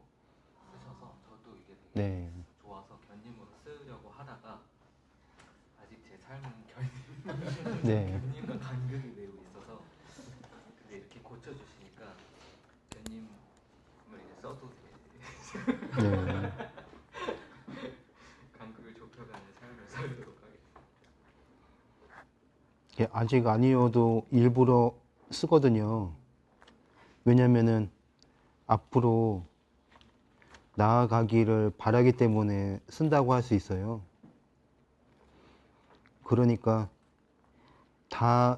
Speaker 1: 네.
Speaker 3: 좋아서 견님으로 쓰려고 하다가 아직 제 삶은
Speaker 1: 네.
Speaker 3: 견님과 간격이 매우 있어서 근데 이렇게 고쳐주시니까 견님을 이제 써도 돼.
Speaker 1: 네.
Speaker 3: 간격을 좁혀가는 삶을 살도록 하겠습니다.
Speaker 1: 예, 아직 아니어도 일부러 쓰거든요. 왜냐면은 앞으로 나아가기를 바라기 때문에 쓴다고 할 수 있어요. 그러니까 다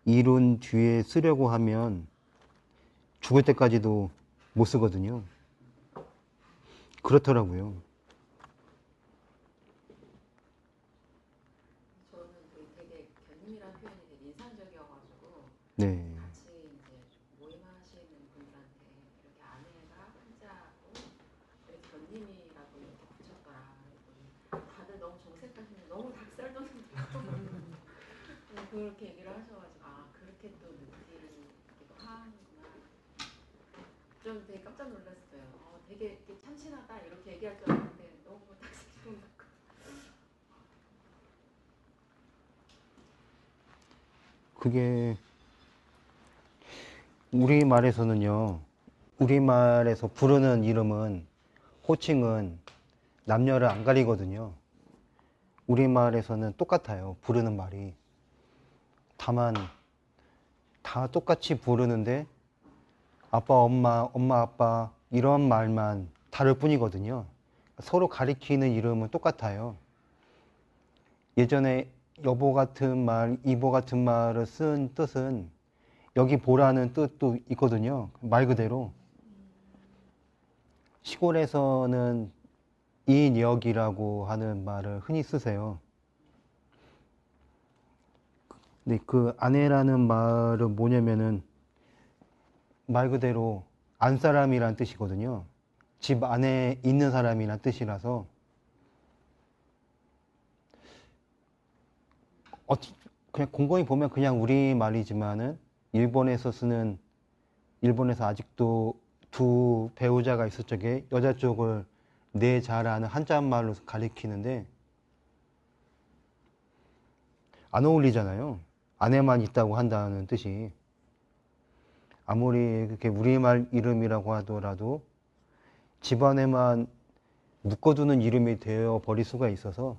Speaker 1: 이룬 뒤에 쓰려고 하면 죽을 때까지도 못 쓰거든요. 그렇더라고요.
Speaker 2: 저는 되게 견님이라는 표현이 되게 인상적이어가지고
Speaker 1: 네.
Speaker 2: 같이 이제 모임하시는 분들한테 이렇게 아내가 한자고 그래서 견님이라고 이렇게 붙였더라 그랬더니 다들 너무 정색하시는데 너무 닭살 돋는다고 그렇게 얘기를 하셔가지고 아 그렇게 또 느끼기도 하는구나. 좀 되게 깜짝 놀랐어요. 되게 이렇게 참신하다 이렇게 얘기할 줄 알았는데 너무 닭살 돋는다고.
Speaker 1: 그게 우리말에서는요. 우리말에서 부르는 이름은 호칭은 남녀를 안 가리거든요. 우리말에서는 똑같아요. 부르는 말이. 다만 다 똑같이 부르는데 아빠, 엄마, 엄마, 아빠 이런 말만 다를 뿐이거든요. 서로 가리키는 이름은 똑같아요. 예전에 여보 같은 말, 이보 같은 말을 쓴 뜻은 여기 보라는 뜻도 있거든요. 말 그대로. 시골에서는 인역이라고 하는 말을 흔히 쓰세요. 근데 그 아내라는 말은 뭐냐면은 말 그대로 안사람이란 뜻이거든요. 집 안에 있는 사람이란 뜻이라서 그냥 곰곰이 보면 그냥 우리 말이지만은 일본에서 아직도 두 배우자가 있을 적에 여자 쪽을 내 잘 아는 한자말로 가리키는데 안 어울리잖아요. 아내만 있다고 한다는 뜻이. 아무리 그렇게 우리말 이름이라고 하더라도 집안에만 묶어두는 이름이 되어 버릴 수가 있어서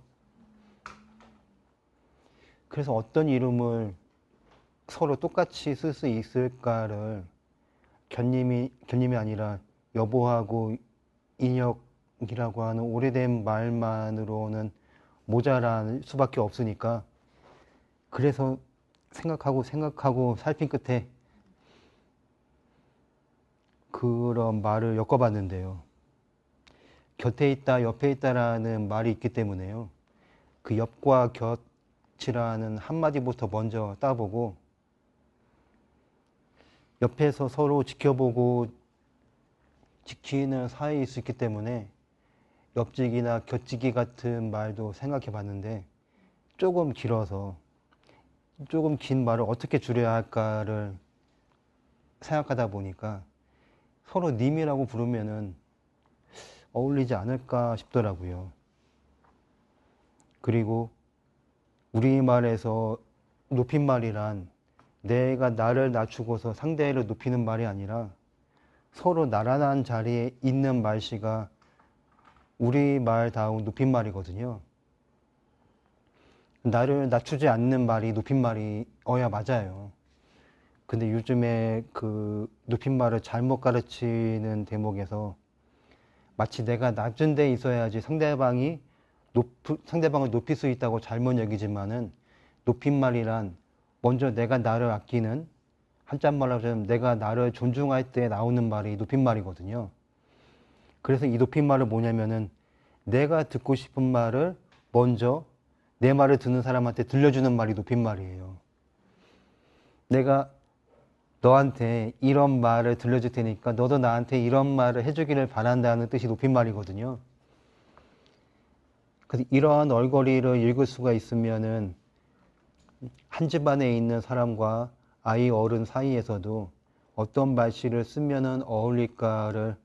Speaker 1: 그래서 어떤 이름을 서로 똑같이 쓸 수 있을까를 견님이 아니라 여보하고 인역이라고 하는 오래된 말만으로는 모자랄 수밖에 없으니까 그래서 생각하고 살핀 끝에 그런 말을 엮어봤는데요. 곁에 있다, 옆에 있다라는 말이 있기 때문에요. 그 옆과 곁이라는 한마디부터 먼저 따보고 옆에서 서로 지켜보고 지키는 사이일 수 있기 때문에 옆지기나 곁지기 같은 말도 생각해 봤는데 조금 길어서 조금 긴 말을 어떻게 줄여야 할까를 생각하다 보니까 서로 님이라고 부르면은 어울리지 않을까 싶더라고요. 그리고 우리말에서 높임말이란 내가 나를 낮추고서 상대를 높이는 말이 아니라 서로 나란한 자리에 있는 말씨가 우리말다운 높임말이거든요. 나를 낮추지 않는 말이 높임말이어야 맞아요. 근데 요즘에 그 높임말을 잘못 가르치는 대목에서 마치 내가 낮은 데 있어야지 상대방을 높일 수 있다고 잘못 여기지만은 높임말이란 먼저 내가 나를 아끼는 한자말로 하자면 내가 나를 존중할 때 나오는 말이 높임말이거든요. 그래서 이 높임말은 뭐냐면은 내가 듣고 싶은 말을 먼저 내 말을 듣는 사람한테 들려주는 말이 높임말이에요. 내가 너한테 이런 말을 들려줄 테니까 너도 나한테 이런 말을 해주기를 바란다는 뜻이 높임말이거든요. 그래서 이러한 얼거리를 읽을 수가 있으면은 한 집안에 있는 사람과 아이 어른 사이에서도 어떤 말씨를 쓰면은 어울릴까를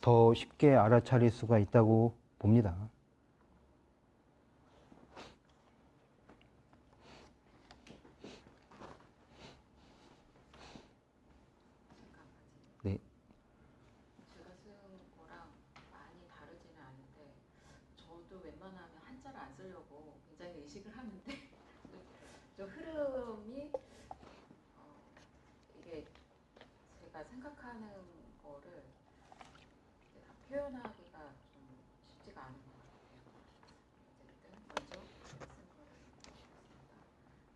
Speaker 1: 더 쉽게 알아차릴 수가 있다고 봅니다. 네.
Speaker 5: 제가 쓴 거랑 많이 다르지는 않은데 저도 웬만하면 한자를 안 쓰려고 굉장히 의식을 하는데 좀 흐름이 이게 제가 생각하는 거를 이제 다 표현하기가 좀 쉽지가 않은 것 같아요. 어쨌든 먼저 쓴 거를 읽겠습니다.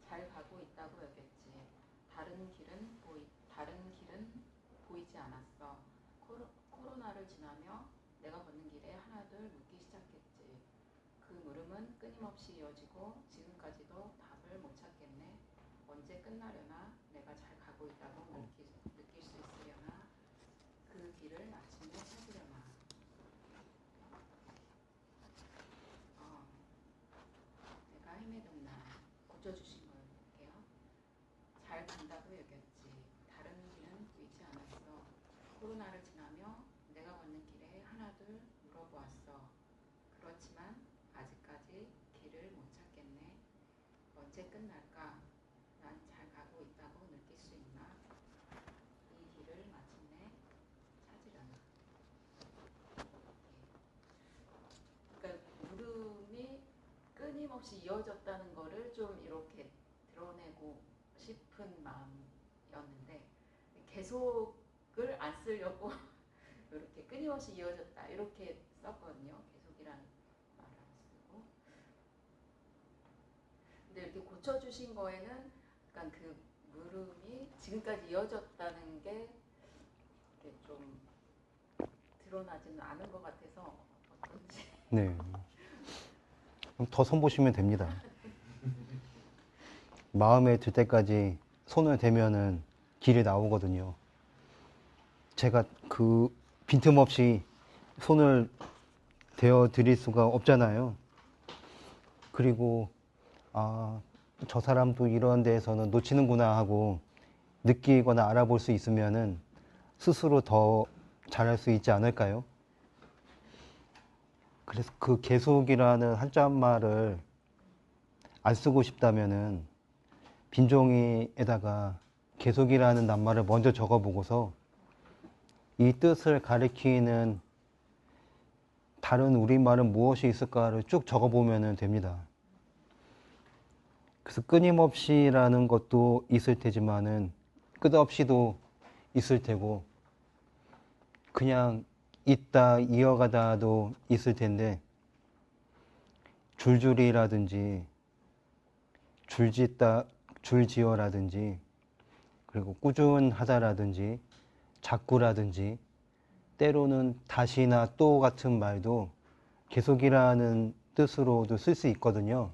Speaker 5: 잘 가고 있다고 여겼지. 다른 길은 보이지 않았어. 코로나를 지나며 내가 걷는 길에 하나둘 묻기 시작했지. 그 물음은 끊임없이 이어지고 지금까지도 답을 못 찾겠네. 언제 끝나려나? 내가 잘 가고 있다고 느낄 수 있으려나? 그 길을 마침내 찾으려나? 내가 헤매던 날 고쳐주신 걸 볼게요. 잘 간다고 여겼지. 다른 길은 보이지 않았어. 코로나를 지나며 내가 걷는 길에 하나둘 물어보았어. 그렇지만 아직까지 길을 못 찾겠네. 언제 끝날까? 난 잘 가고 있다고 느낄 수 있나? 이 길을 마침내 찾으려나? 그러니까 물음이 끊임없이 이어졌다는 거를 좀 이렇게 드러내고 싶은 마음이었는데 계속을 안 쓰려고 이렇게 끊임없이 이어졌다 이렇게 썼거든요. 계속이라는 말을 안 쓰고. 근데 이렇게 고쳐주신 거에는 약간 그 물음이 지금까지 이어졌다는 게 이렇게 좀 드러나지는 않은 것 같아서 어떤지.
Speaker 1: 네. 그럼 더 손보시면 됩니다. 마음에 들 때까지 손을 대면은 길이 나오거든요. 제가 그 빈틈없이 손을 대어 드릴 수가 없잖아요. 그리고 저 사람도 이런 데에서는 놓치는구나 하고 느끼거나 알아볼 수 있으면은 스스로 더 잘할 수 있지 않을까요? 그래서 그 계속이라는 한자말을 안 쓰고 싶다면은 빈 종이에다가 계속이라는 낱말을 먼저 적어보고서 이 뜻을 가리키는 다른 우리말은 무엇이 있을까를 쭉 적어보면 됩니다. 그래서 끊임없이라는 것도 있을 테지만은 끝없이도 있을 테고 그냥 있다 이어가다도 있을 텐데 줄줄이라든지 줄짓다 줄지어라든지 그리고 꾸준하다라든지 자꾸라든지 때로는 다시나 또 같은 말도 계속이라는 뜻으로도 쓸 수 있거든요.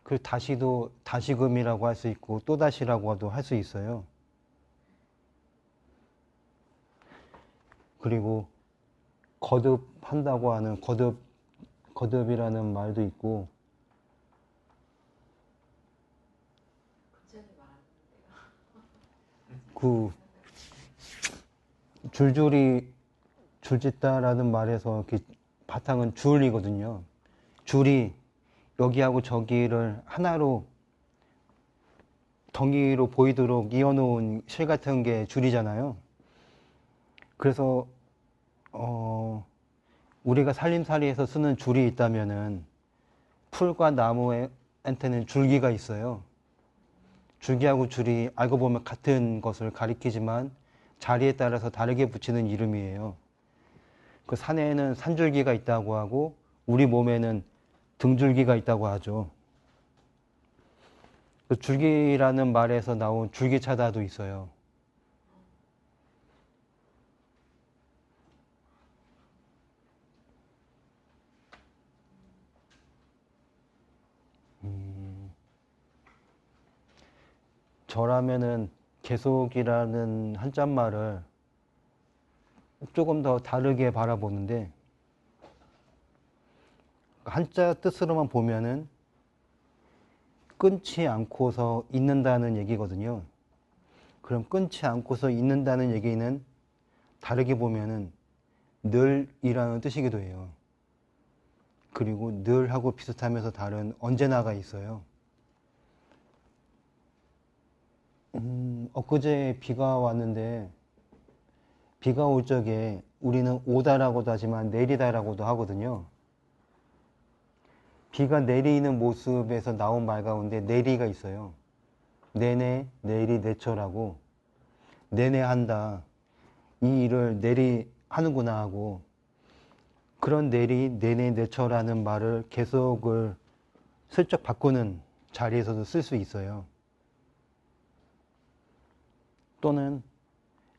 Speaker 1: 그 다시도 다시금이라고 할 수 있고 또다시라고도 할 수 있어요. 그리고 거듭한다고 하는 거듭이라는 말도 있고 그 줄줄이 줄짓다라는 말에서 바탕은 줄이거든요. 줄이 여기하고 저기를 하나로 덩이로 보이도록 이어놓은 실 같은 게 줄이잖아요. 그래서 우리가 살림살이에서 쓰는 줄이 있다면은 풀과 나무한테는 줄기가 있어요. 줄기하고 줄이 알고 보면 같은 것을 가리키지만 자리에 따라서 다르게 붙이는 이름이에요. 그 산에는 산줄기가 있다고 하고 우리 몸에는 등줄기가 있다고 하죠. 그 줄기라는 말에서 나온 줄기차다도 있어요. 저라면은 계속이라는 한자말을 조금 더 다르게 바라보는데 한자 뜻으로만 보면은 끊지 않고서 있는다는 얘기거든요. 그럼 끊지 않고서 있는다는 얘기는 다르게 보면은 늘이라는 뜻이기도 해요. 그리고 늘하고 비슷하면서 다른 언제나가 있어요. 엊그제 비가 왔는데 비가 올 적에 우리는 오다라고도 하지만 내리다라고도 하거든요. 비가 내리는 모습에서 나온 말 가운데 내리가 있어요. 내내, 내리, 내쳐라고 내내 한다. 이 일을 내리 하는구나 하고 그런 내리, 내내, 내쳐라는 말을 계속을 슬쩍 바꾸는 자리에서도 쓸 수 있어요. 또는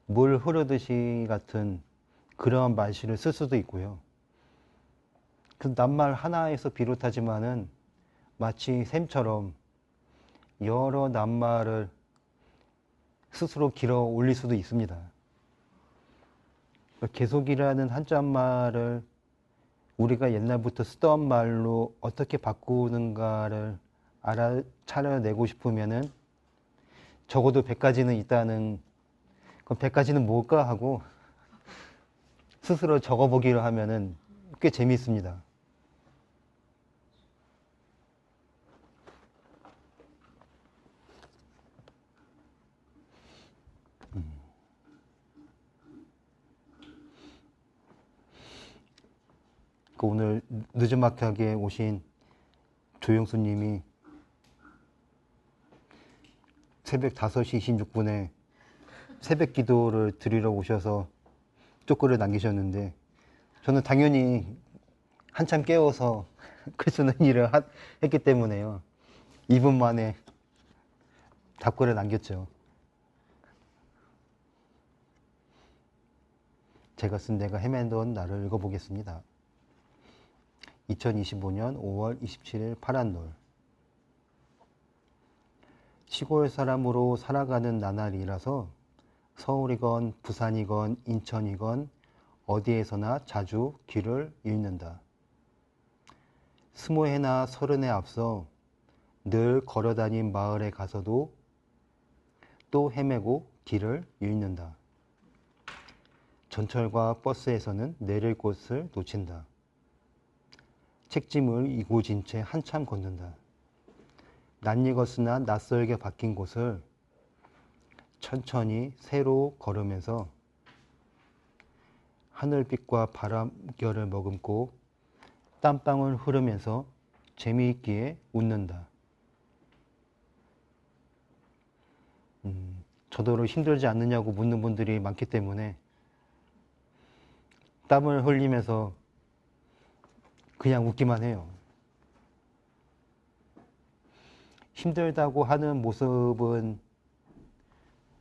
Speaker 1: 물 흐르듯이 같은 그러한 말씨를 쓸 수도 있고요. 그 낱말 하나에서 비롯하지만은 마치 샘처럼 여러 낱말을 스스로 길어 올릴 수도 있습니다. 계속이라는 한자말을 우리가 옛날부터 쓰던 말로 어떻게 바꾸는가를 알아차려내고 싶으면은 적어도 100가지는 있다는, 그럼 100가지는 뭘까 하고 스스로 적어보기를 하면은 꽤 재미있습니다. 오늘 늦은막하게 오신 조영수님이 새벽 5시 26분에 새벽 기도를 드리러 오셔서 쪽글을 남기셨는데 저는 당연히 한참 깨워서 글 쓰는 일을 했기 때문에요. 2분 만에 답글을 남겼죠. 제가 쓴 내가 헤매던 나를 읽어보겠습니다. 2025년 5월 27일 파란놀. 시골 사람으로 살아가는 나날이라서 서울이건 부산이건 인천이건 어디에서나 자주 길을 잃는다. 20해나 30에 앞서 늘 걸어다닌 마을에 가서도 또 헤매고 길을 잃는다. 전철과 버스에서는 내릴 곳을 놓친다. 책짐을 이고 진 채 한참 걷는다. 낯익었으나 낯설게 바뀐 곳을 천천히 새로 걸으면서 하늘빛과 바람결을 머금고 땀방울 흐르면서 재미있기에 웃는다. 저더러 힘들지 않느냐고 묻는 분들이 많기 때문에 땀을 흘리면서 그냥 웃기만 해요. 힘들다고 하는 모습은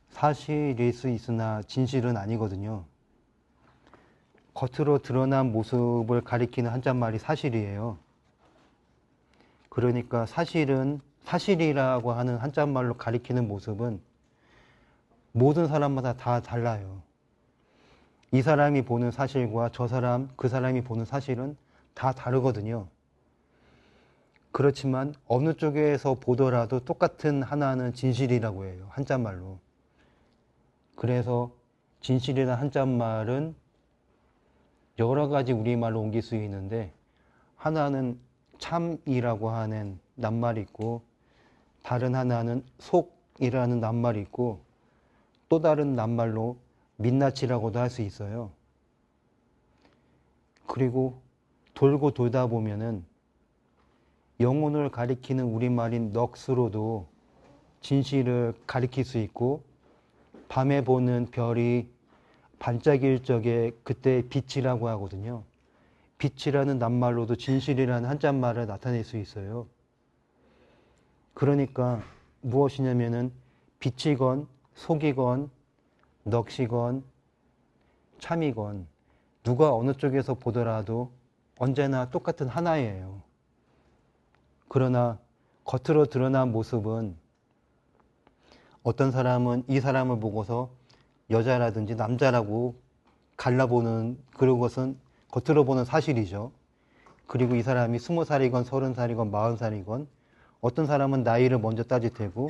Speaker 1: 사실일 수 있으나 진실은 아니거든요. 겉으로 드러난 모습을 가리키는 한자말이 사실이에요. 그러니까 사실은, 사실이라고 하는 한자말로 가리키는 모습은 모든 사람마다 다 달라요. 이 사람이 보는 사실과 저 사람, 그 사람이 보는 사실은 다 다르거든요. 그렇지만 어느 쪽에서 보더라도 똑같은 하나는 진실이라고 해요. 한자말로. 그래서 진실이라는 한자말은 여러 가지 우리말로 옮길 수 있는데 하나는 참이라고 하는 낱말이 있고 다른 하나는 속이라는 낱말이 있고 또 다른 낱말로 민낯이라고도 할 수 있어요. 그리고 돌고 돌다 보면은 영혼을 가리키는 우리말인 넋으로도 진실을 가리킬 수 있고 밤에 보는 별이 반짝일 적에 그때 빛이라고 하거든요. 빛이라는 낱말로도 진실이라는 한자말을 나타낼 수 있어요. 그러니까 무엇이냐면은 빛이건 속이건 넋이건 참이건 누가 어느 쪽에서 보더라도 언제나 똑같은 하나예요. 그러나 겉으로 드러난 모습은 어떤 사람은 이 사람을 보고서 여자라든지 남자라고 갈라보는 그런 것은 겉으로 보는 사실이죠. 그리고 이 사람이 20살이건 30살이건 40살이건 어떤 사람은 나이를 먼저 따질 테고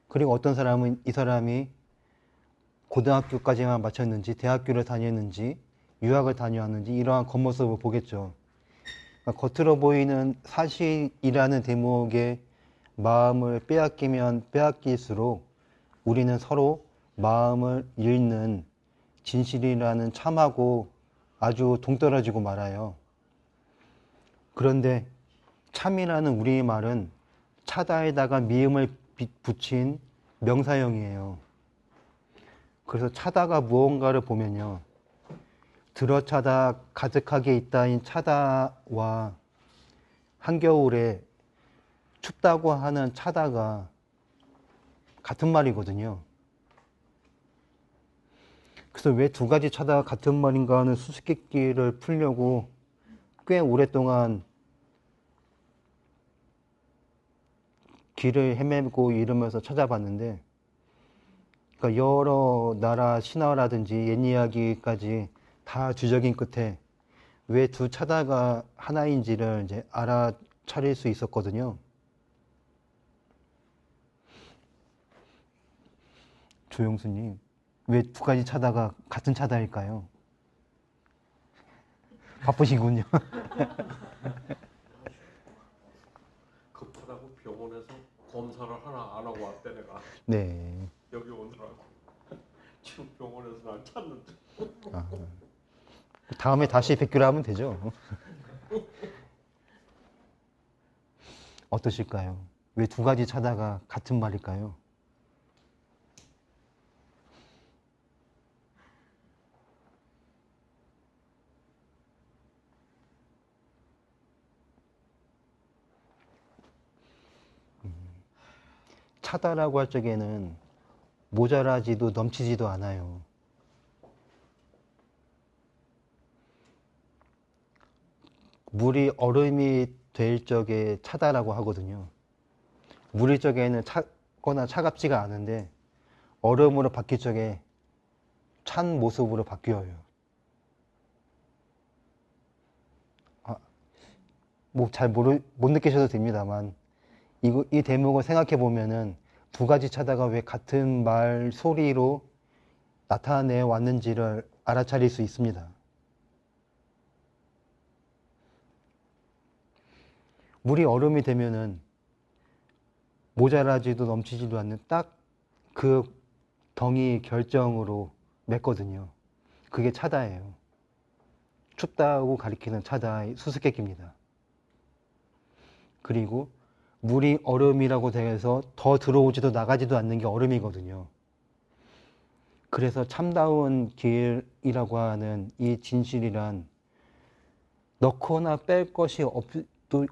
Speaker 1: 그리고 어떤 사람은 이 사람이 고등학교까지만 마쳤는지, 대학교를 다녔는지, 유학을 다녀왔는지 이러한 겉모습을 보겠죠. 그러니까 겉으로 보이는 사실이라는 대목에 마음을 빼앗기면 빼앗길수록 우리는 서로 마음을 잃는 진실이라는 참하고 아주 동떨어지고 말아요. 그런데 참이라는 우리의 말은 차다에다가 미음을 붙인 명사형이에요. 그래서 차다가 무언가를 보면요, 들어차다 가득하게 있다인 차다와 한겨울에 춥다고 하는 차다가 같은 말이거든요. 그래서 왜 두 가지 차다가 같은 말인가 하는 수수께끼를 풀려고 꽤 오랫동안 길을 헤매고 이러면서 찾아봤는데, 그러니까 여러 나라 신화라든지 옛 이야기까지 다 뒤적인 끝에 왜 두 차다가 하나인지를 이제 알아차릴 수 있었거든요. 조용수님, 왜 두 가지 차다가 같은 차다일까요? 바쁘시군요.
Speaker 6: 급하다고 병원에서 검사를 하나 안 하고 왔대 내가.
Speaker 1: 네.
Speaker 6: 여기 오느라고. 지금 병원에서 난 찾는데.
Speaker 1: 아, 다음에 다시 뵙기로 하면 되죠. 어떠실까요? 왜 두 가지 차다가 같은 말일까요? 차다라고 할 적에는 모자라지도 넘치지도 않아요. 물이 얼음이 될 적에 차다라고 하거든요. 물일 적에는 차거나 차갑지가 않은데 얼음으로 바뀔 적에 찬 모습으로 바뀌어요. 뭐 잘 못 느끼셔도 됩니다만 이 대목을 생각해 보면은 두 가지 차다가 왜 같은 말 소리로 나타내 왔는지를 알아차릴 수 있습니다. 물이 얼음이 되면은 모자라지도 넘치지도 않는 딱 그 덩이 결정으로 맺거든요. 그게 차다예요. 춥다고 가리키는 차다의 수수께끼입니다. 그리고 물이 얼음이라고 돼서 더 들어오지도 나가지도 않는 게 얼음이거든요. 그래서 참다운 길이라고 하는 이 진실이란 넣거나 뺄 것이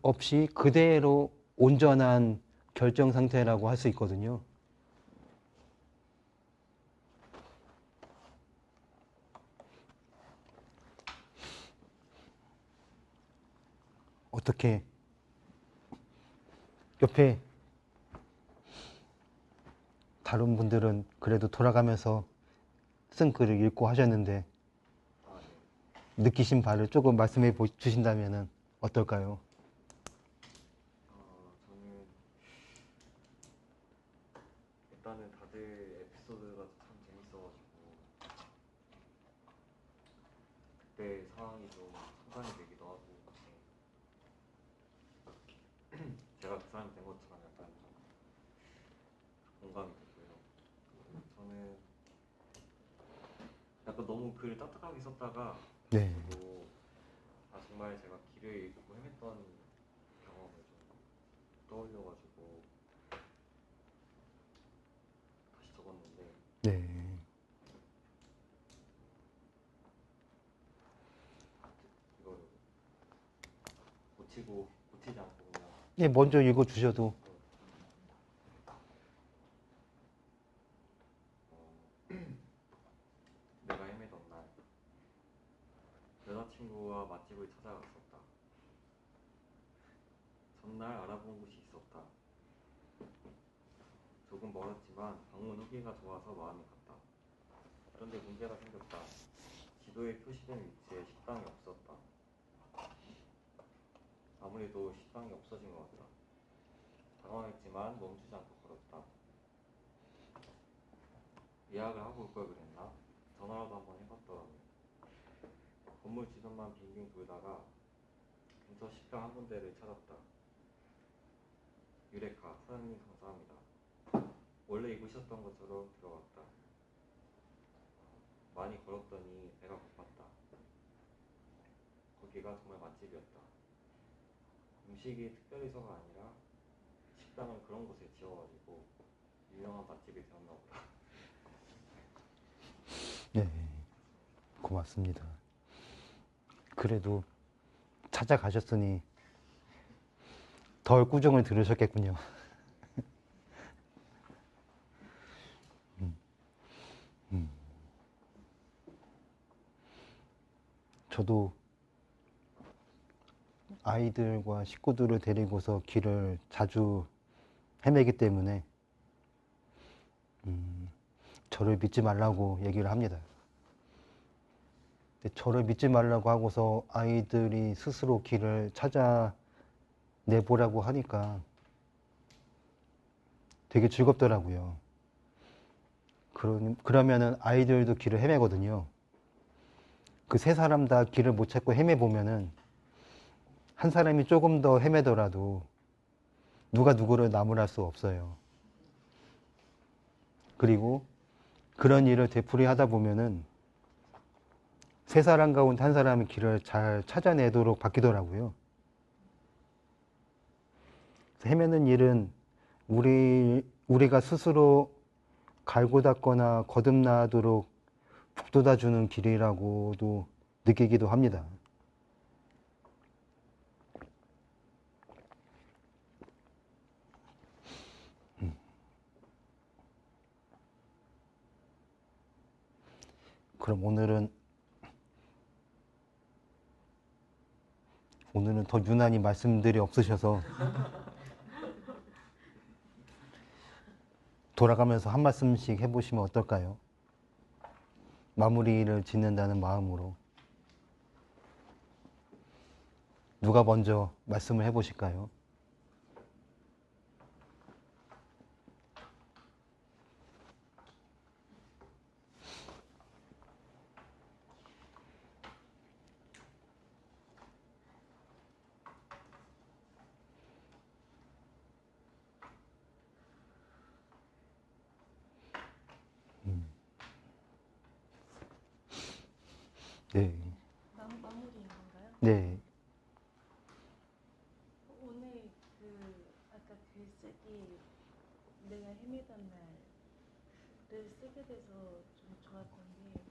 Speaker 1: 없이 그대로 온전한 결정 상태라고 할 수 있거든요. 어떻게 옆에 다른 분들은 그래도 돌아가면서 쓴 글을 읽고 하셨는데 느끼신 바를 조금 말씀해 주신다면 어떨까요?
Speaker 6: 저는 일단은 다들 에피소드가 참 재밌어가지고 그때 상황이 좀 상상이 되기도 하고 제가 그 사람이 된 것처럼 약간 공감이 되고요. 저는 약간 너무 글을 딱딱하게 썼다가
Speaker 1: 네.
Speaker 6: 또 정말 제가 길을 잃고 헤맸던 경험을 좀 떠올려가지고 다시 적었는데
Speaker 1: 네.
Speaker 6: 이걸 고치지 않고 그냥
Speaker 1: 네, 먼저 읽어 주셔도.
Speaker 6: 내가 헤매던 날 여자친구와 맛집을 찾아갔었다. 전날 알아본 곳이 있었다. 조금 멀었지만 방문 후기가 좋아서 마음이 갔다. 그런데 문제가 생겼다. 지도에 표시된 위치에 식당이 없었다. 아무래도 식당이 없어진 것 같다. 당황했지만 멈추지 않고 걸었다. 예약을 하고 올 걸 그랬나? 전화라도 한번 해봤더라고요. 건물 주변만 빙빙 돌다가 근처 식당 한 군데를 찾았다. 유레카, 사장님 감사합니다. 원래 입으셨던 것처럼 들어갔다. 많이 걸었더니 배가 고팠다. 거기가 정말 맛집이었다. 음식이 특별해서가 아니라 식당을 그런 곳에 지어가지고 유명한 맛집이 되었나 보다.
Speaker 1: 네, 고맙습니다. 그래도 찾아가셨으니 덜 꾸중을 들으셨겠군요. 저도 아이들과 식구들을 데리고서 길을 자주 헤매기 때문에 저를 믿지 말라고 얘기를 합니다. 근데 저를 믿지 말라고 하고서 아이들이 스스로 길을 찾아내보라고 하니까 되게 즐겁더라고요. 그러면은 아이들도 길을 헤매거든요. 그 세 사람 다 길을 못 찾고 헤매보면은 한 사람이 조금 더 헤매더라도 누가 누구를 나무랄 수 없어요. 그리고 그런 일을 되풀이하다 보면은 세 사람 가운데 한 사람이 길을 잘 찾아내도록 바뀌더라고요. 헤매는 일은 우리가 스스로 갈고 닦거나 거듭나도록 북돋아주는 길이라고도 느끼기도 합니다. 그럼 오늘은 더 유난히 말씀들이 없으셔서 돌아가면서 한 말씀씩 해보시면 어떨까요? 마무리를 짓는다는 마음으로 누가 먼저 말씀을 해보실까요? 네.
Speaker 4: 마무리인 건가요?
Speaker 1: 네.
Speaker 4: 오늘 아까 글쓰기 내가 헤매던 날을 쓰게 돼서 좀 좋았던 게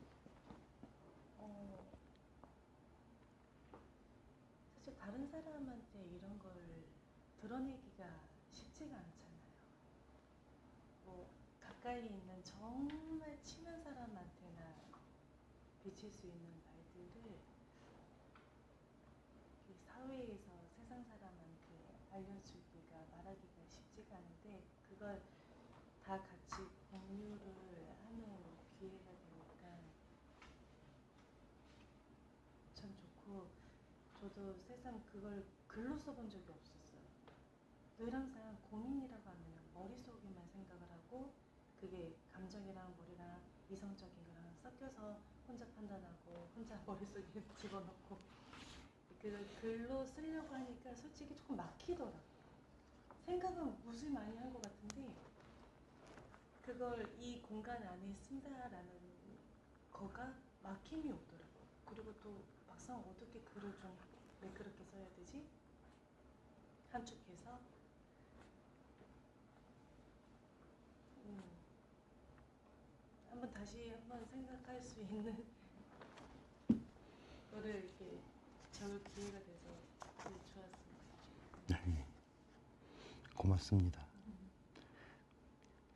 Speaker 4: 사실 다른 사람한테 이런 걸 드러내기가 쉽지가 않잖아요. 뭐 가까이 있는 정말 친한 사람한테나 비칠 수 있는 말들을 이 사회에서 세상 사람한테 알려주기가 말하기가 쉽지가 않은데 그걸 다 같이 공유를 하는 기회가 되니까 참 좋고 저도 세상 그걸 글로 써본 적이 없었어요. 늘 항상 고민이라고 하면 머릿속에만 생각을 하고 그게 감정이랑 머리랑 이성적인 거랑 섞여서 혼자 판단하고 혼자 머릿속에 집어넣고 그걸 글로 쓰려고 하니까 솔직히 조금 막히더라고요. 생각은 무지 많이 한 것 같은데 그걸 이 공간 안에 쓴다라는 거가 막힘이 오더라고요. 그리고 또 막상 어떻게 글을 좀 매끄럽게 써야 되지? 함축해서 한번 다시 한번 생각할 수 있는 거를 이렇게 적을 기회가 돼서 되게 좋았습니다.
Speaker 1: 네. 고맙습니다.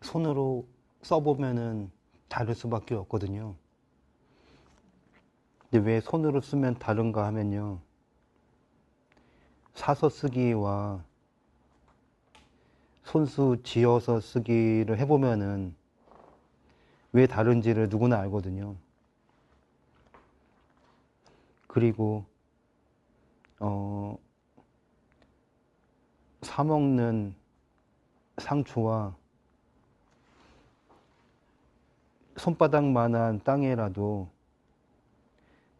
Speaker 1: 손으로 써보면은 다를 수밖에 없거든요. 근데 왜 손으로 쓰면 다른가 하면요. 사서 쓰기와 손수 지어서 쓰기를 해보면은 왜 다른지를 누구나 알거든요. 그리고 사먹는 상추와 손바닥만한 땅에라도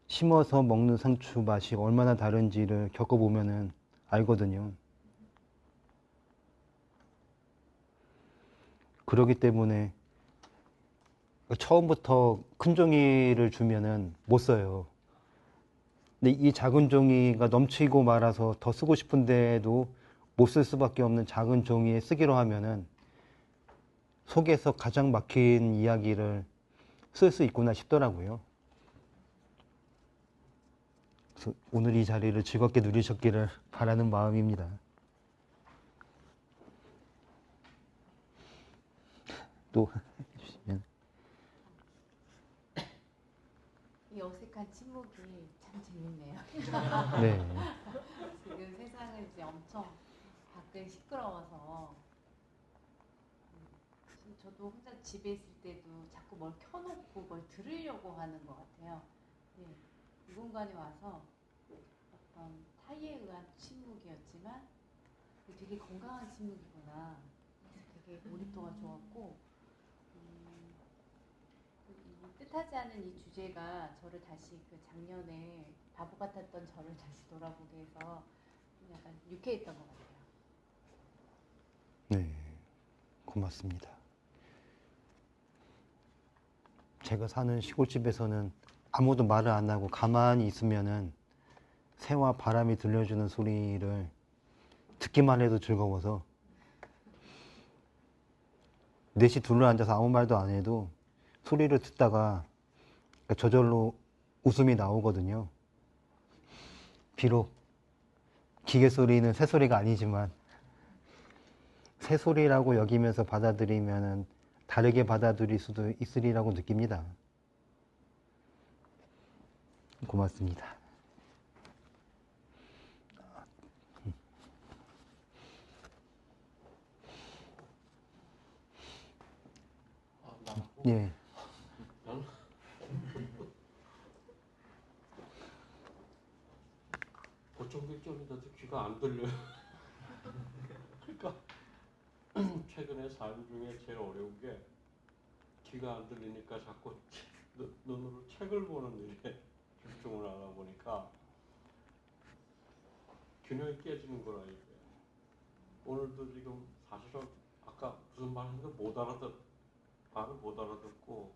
Speaker 1: 심어서 먹는 상추 맛이 얼마나 다른지를 겪어보면은 알거든요. 그렇기 때문에 처음부터 큰 종이를 주면은 못 써요. 근데 이 작은 종이가 넘치고 말아서 더 쓰고 싶은데도 못 쓸 수밖에 없는 작은 종이에 쓰기로 하면은 속에서 가장 막힌 이야기를 쓸 수 있구나 싶더라고요. 그래서 오늘 이 자리를 즐겁게 누리셨기를 바라는 마음입니다. 또 해주시면.
Speaker 2: 이 어색한 침묵이 참 재밌네요.
Speaker 1: 네.
Speaker 2: 지금 세상은 이제 엄청 밖은 시끄러워서 저도 혼자 집에 있을 때도 자꾸 뭘 켜놓고 뭘 들으려고 하는 것 같아요. 네, 이 공간에 와서 어떤 타의에 의한 침묵이었지만 되게 건강한 침묵이구나. 되게 몰입도가 좋았고 이 뜻하지 않은 이 주제가 저를 다시 그 작년에 바보 같았던 저를 다시 돌아보게 해서 약간 유쾌했던 것 같아요.
Speaker 1: 네. 고맙습니다. 제가 사는 시골집에서는 아무도 말을 안 하고 가만히 있으면은 새와 바람이 들려주는 소리를 듣기만 해도 즐거워서 넷이 둘러앉아서 아무 말도 안 해도 소리를 듣다가 저절로 웃음이 나오거든요. 비록 기계 소리는 새 소리가 아니지만 새 소리라고 여기면서 받아들이면은 다르게 받아들일 수도 있으리라고 느낍니다. 고맙습니다. 예.
Speaker 7: 고청객전인데도 귀가 안 들려요. 그러니까 최근에 삶 중에 제일 어려운 게 귀가 안 들리니까 자꾸 눈으로 책을 보는 일에 집중을 하다 보니까 균형이 깨지는 거라 이게. 오늘도 지금 사실은 아까 무슨 말 했는데 말을 못 알아듣고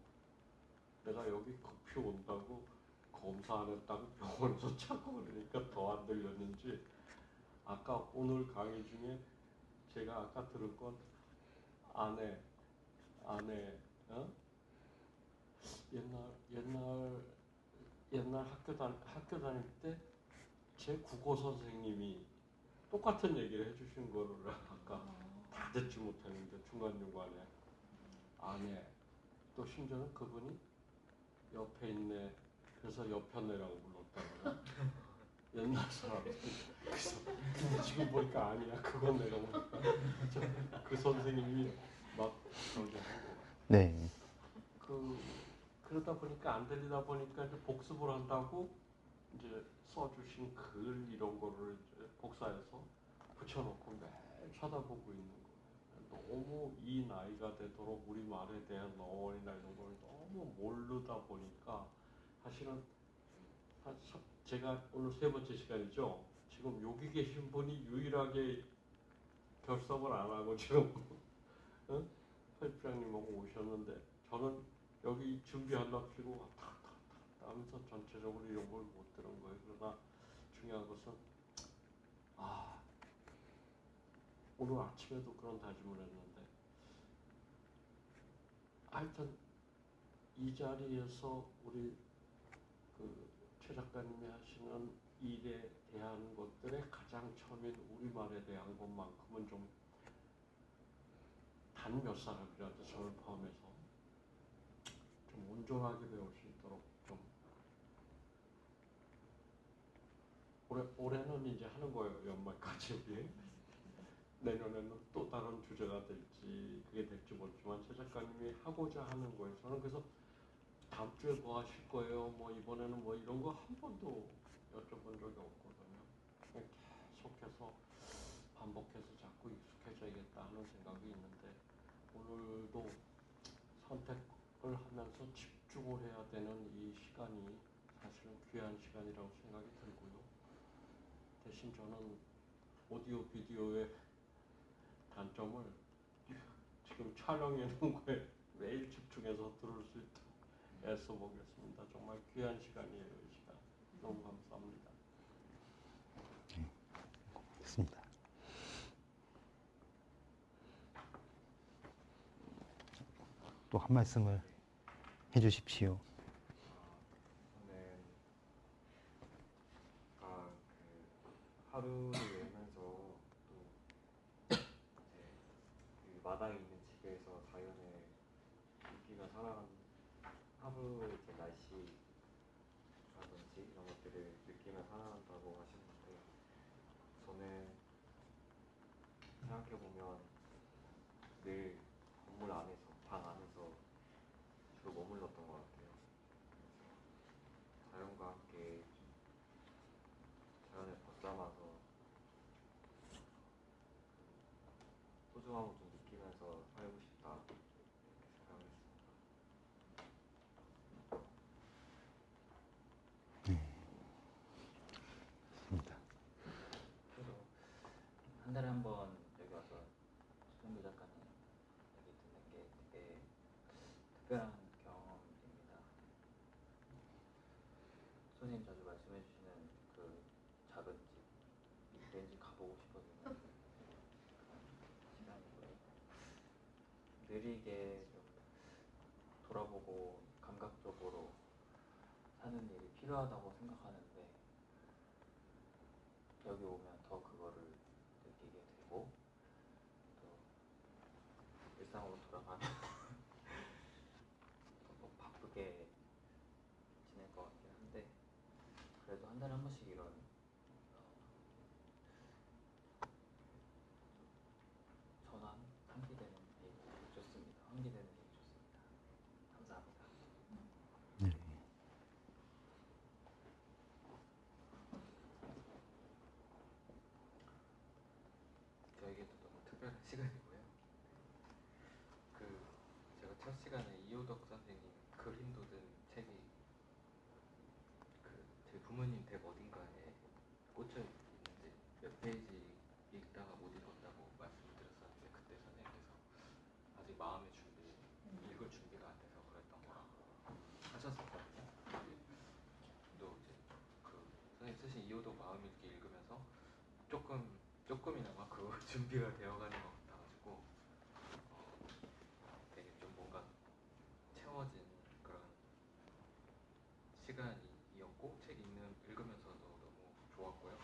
Speaker 7: 내가 여기 급히 온다고 검사 안 했다고 병원에서 찾고 그러니까 더 안 들렸는지 아까 오늘 강의 중에 제가 아까 들은 건 아내 어? 옛날 학교 다닐 때 제 국어 선생님이 똑같은 얘기를 해주신 거를 아까 다 듣지 못했는데 중간중간에 아내 또 심지어는 그분이 옆에 있네 그래서 옆편네라고 불렀다고요. 옛날 사람. 그래서 근데 지금 보니까 아니야. 그건 내가 보니까 그 선생님이 막 저기 한 거.
Speaker 1: 네.
Speaker 7: 그러다 보니까 안 들리다 보니까 이제 복습을 한다고 이제 써주신 글 이런 거를 이제 복사해서 붙여놓고 매일 쳐다보고 있는 거예요. 너무 이 나이가 되도록 우리 말에 대한 어원이나 이런 걸 너무 모르다 보니까 사실은 제가 오늘 세 번째 시간이죠. 지금 여기 계신 분이 유일하게 결석을 안 하고 지금 편집장님하고 오셨는데 저는 여기 준비한답시고 탁탁탁 하면서 전체적으로 이런 걸 못 들은 거예요. 그러나 중요한 것은 오늘 아침에도 그런 다짐을 했는데 하여튼 이 자리에서 우리 최 작가님이 하시는 일에 대한 것들에 가장 처음인 우리말에 대한 것만큼은 좀 단 몇 사람이라도 저를 포함해서 좀 온전하게 배울 수 있도록 좀 올해는 이제 하는 거예요. 연말까지 우리 내년에는 또 다른 주제가 될지 그게 될지 모르지만 최 작가님이 하고자 하는 거예요. 저는 그래서 다음 주에 뭐 하실 거예요? 뭐 이번에는 뭐 이런 거 한 번도 여쭤본 적이 없거든요. 그냥 계속해서 반복해서 자꾸 익숙해져야겠다 하는 생각이 있는데 오늘도 선택을 하면서 일에서 집중을 해야 되는 이 시간이 사실은 귀한 시간이라고 생각이 들고요. 대신 저는 오디오 비디오의 단점을 지금 촬영해 놓은 거에 매일 집중해서 들을 수 있도록 애써 보겠습니다. 정말 귀한 시간이에요, 이 시간. 너무 감사합니다.
Speaker 1: 좋습니다. 또 한 말씀을 해주십시오.
Speaker 6: 저는 아까 그 하루를 열면서 또 이제 그 마당에 있는 집에서 자연을 느끼며 살아가는 하루의 이제 날씨라든지 이런 것들을 느끼며 살아간다고 하셨는데 저는 생각해보면 늘 건물 안에서 방 안에서 주로 머물렀던 것 같아요. 그래서 자연과 함께 자연을 벗삼아서 소중함을 좀 느끼면서 살고 싶다 이렇게 생각을 했습니다.
Speaker 1: 좋습니다.
Speaker 3: 저도 한 달에 한 번 여기 와서 최종규 작가님 얘기 듣는 게 되게 특별한 경험입니다. 선생님 자주 말씀해 주시는 그 작은 집 왠지 가보고 싶거든요. 시간이고요. 느리게 좀 돌아보고 감각적으로 사는 일이 필요하다고 생각하는데 여기 오면 더 그거를 느끼게 되고 또 일상으로 돌아가면 뭐 바쁘게 지낼 것 같긴 한데 그래도 한 달에 한 번씩 이런 전환, 환기되는 얘기 좋습니다. 환기되는 얘기 좋습니다. 감사합니다.
Speaker 1: 네.
Speaker 3: 저에게도 너무 특별한 시간이고요. 그 제가 첫 시간에 이호덕 선생님 그림도 든 책이 그 제 부모님 댁 어딘가에 꽂혀 있는지 몇 페이지 읽다가 못 읽었다고 말씀을 드렸었는데 그때 선생님께서 아직 마음의 준비, 읽을 준비가 안 돼서 그랬던 거라고 하셨었거든요. 또 이제 그 선생님 쓰신 이호덕 마음 읽기 읽으면서 조금이나마 그 준비가 되어가는 것 같아가지고 되게 좀 뭔가 채워진 그런 시간이었고 책 읽으면서도 너무 좋았고요.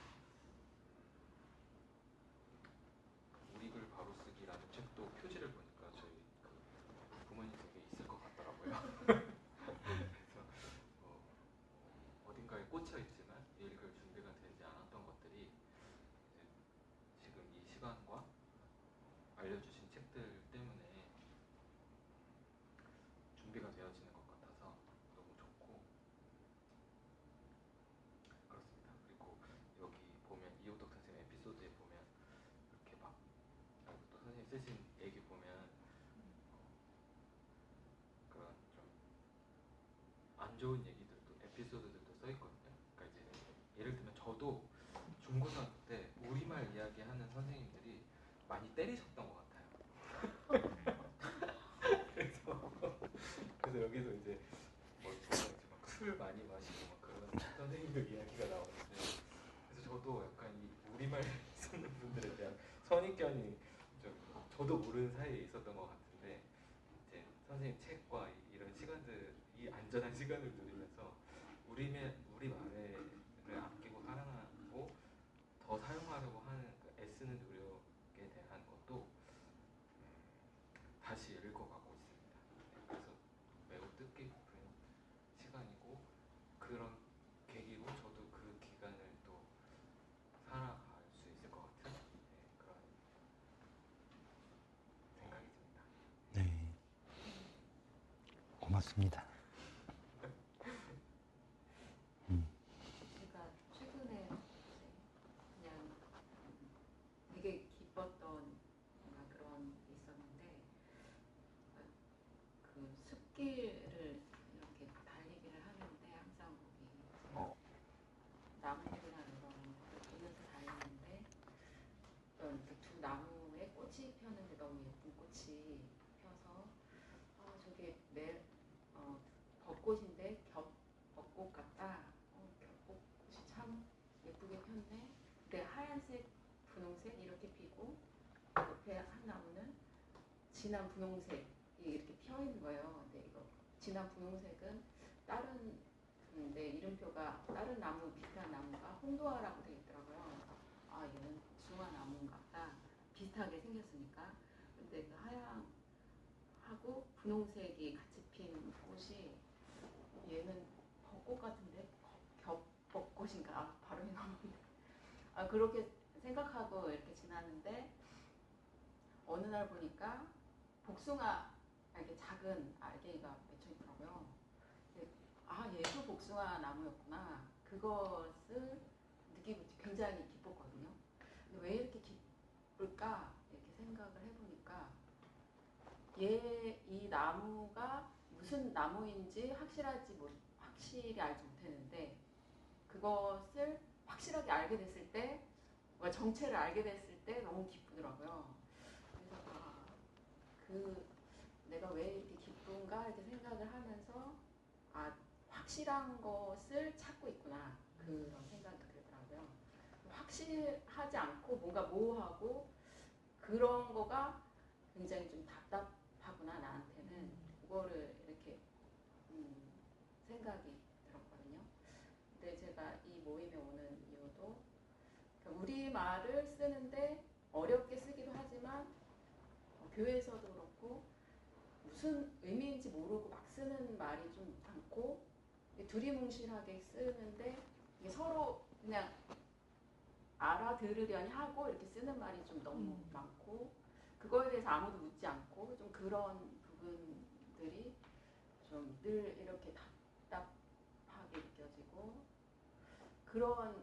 Speaker 3: 우리 글 바로 쓰기라는 책도 표지를 보니까 저희 그 부모님 댁에 있을 것 같더라고요. 그래서 어딘가에 꽂혀 있지만 읽을 준비가 되지 않았던 것들이 이제 지금 이 시간과 알려주신 책들 때문에 준비가 되어지는 것 같아서 너무 좋고 그렇습니다. 그리고 여기 보면 이호덕 선생님 에피소드에 보면 이렇게 막 또 선생님 쓰신 얘기 보면 그런 좀 안 좋은 얘기들도 에피소드들도 써 있거든요. 그러니까 이제 예를 들면 저도 중고등학교 때 우리말 이야기하는 선생님들이 많이 때리셨던 것 같아요. 그래서 여기서 이제 뭐 술 많이 마시고 막 그런 선생님들 이야기가 나오는데 그래서 저도 약간 이 우리말 쓰는 분들에 대한 선입견이 저도 모르는 사이에 있었던 것 같은데 이제 선생님 책과 이런 시간들이 안전한 시간을 누리면서 우리 말을 아끼고 사랑하고 더 사용하려고 하는 그 애쓰는 노력에 대한 것도 다시 읽어가고 있습니다. 그래서 매우 뜻깊은 시간이고 그런 계기로 저도 그 기간을 또 살아갈 수 있을 것 같은 그런 생각이 듭니다.
Speaker 1: 네. 고맙습니다.
Speaker 5: 제가 최근에 그냥 되게 기뻤던 뭔가 그런 게 있었는데 그 숲길을 곳에 이렇게 피고 옆에 한 나무는 진한 분홍색이 이렇게 피어 있는 거예요. 근데 이거 진한 분홍색은 다른 이름표가 다른 나무 비슷한 나무가 홍도화라고 되어 있더라고요. 그래서 아 얘는 복숭아 나무인가 보다. 비슷하게 생겼으니까. 근데 그 하양하고 분홍색이 같이 핀 꽃이 얘는 벚꽃 같은데 겹벚꽃인가? 아, 발음이 너무 아 그렇게 생각하고 이렇게 지나는데 어느 날 보니까 복숭아 이렇게 작은 알갱이가 맺혀 있더라고요. 아 얘도 복숭아 나무였구나. 그것을 느끼고 굉장히 기뻤거든요. 근데 왜 이렇게 기쁠까 이렇게 생각을 해보니까 이 나무가 무슨 나무인지 확실히 알지 못했는데 그것을 확실하게 알게 됐을 때, 정체를 알게 됐을 때 너무 기쁘더라고요. 그래서 내가 왜 이렇게 기쁜가 이렇게 생각을 하면서 확실한 것을 찾고 있구나 그런 생각이 들더라고요. 확실하지 않고 뭔가 모호하고 그런 거가 굉장히 좀 답답하구나 나한테는. 그거를 이렇게 생각이 들었거든요. 근데 제가 이 모임에 오는 이유도 우리말을 쓰는데 어렵게 쓰기도 하지만 교회에서도 그렇고 무슨 의미인지 모르고 막 쓰는 말이 좀 많고 두리뭉실하게 쓰는데 이게 서로 그냥 알아들으려니 하고 이렇게 쓰는 말이 좀 너무 많고 그거에 대해서 아무도 묻지 않고 좀 그런 부분들이 좀 늘 이렇게 답답하게 느껴지고 그래서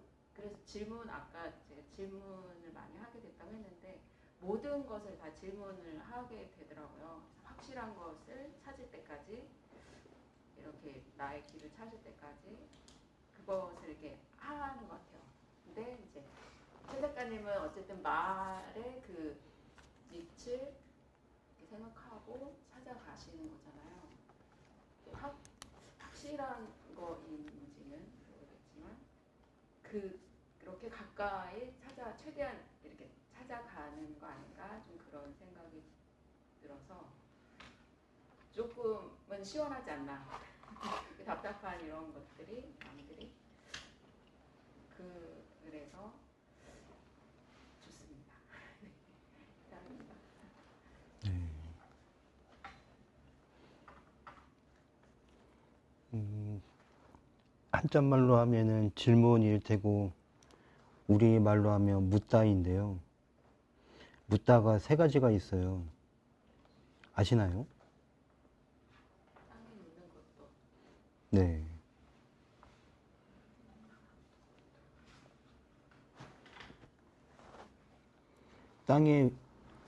Speaker 5: 아까 제가 질문을 많이 하게 됐다고 했는데 모든 것을 다 질문을 하게 되더라고요. 확실한 것을 찾을 때까지 이렇게 나의 길을 찾을 때까지 그것을 이렇게 하는 것 같아요. 근데 이제 최 작가님은 어쨌든 말의 그 밑을 생각하고 찾아가시는 거잖아요. 확실한 거인지는 모르겠지만 그렇게 가까이 최대한 이렇게 찾아가는 거 아닌가 좀 그런 생각이 들어서 조금은 시원하지 않나. 답답한 이런 것들이 남들이 그래서 좋습니다. 감사합니다.
Speaker 1: 한자말로 하면은 질문일 테고 우리말로 하면 묻다인데요. 묻다가 세 가지가 있어요. 아시나요?
Speaker 5: 땅에 묻는 것도
Speaker 1: 네. 땅에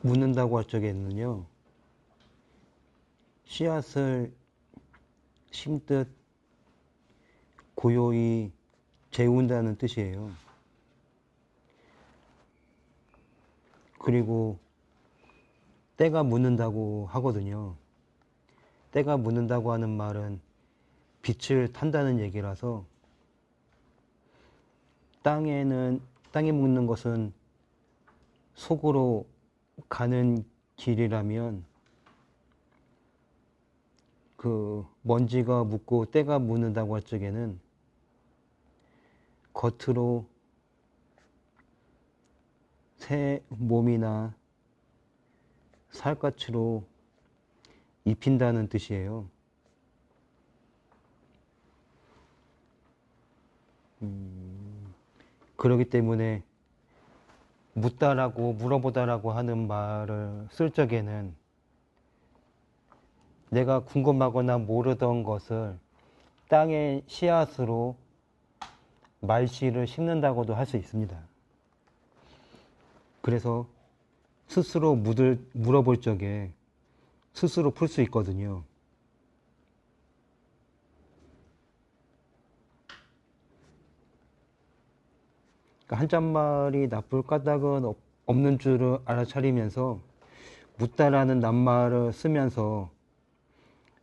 Speaker 1: 묻는다고 할 적에는요, 씨앗을 심듯 고요히 재운다는 뜻이에요. 그리고 때가 묻는다고 하거든요. 때가 묻는다고 하는 말은 빛을 탄다는 얘기라서 땅에 묻는 것은 속으로 가는 길이라면 그 먼지가 묻고 때가 묻는다고 할 적에는 겉으로 새 몸이나 살갗으로 입힌다는 뜻이에요. 그렇기 때문에 묻다라고 물어보다라고 하는 말을 쓸 적에는 내가 궁금하거나 모르던 것을 땅의 씨앗으로 말씨를 심는다고도 할 수 있습니다. 그래서 스스로 물어볼 적에 스스로 풀 수 있거든요. 한자말이 나쁠 까닭은 없는 줄을 알아차리면서 묻다라는 낱말을 쓰면서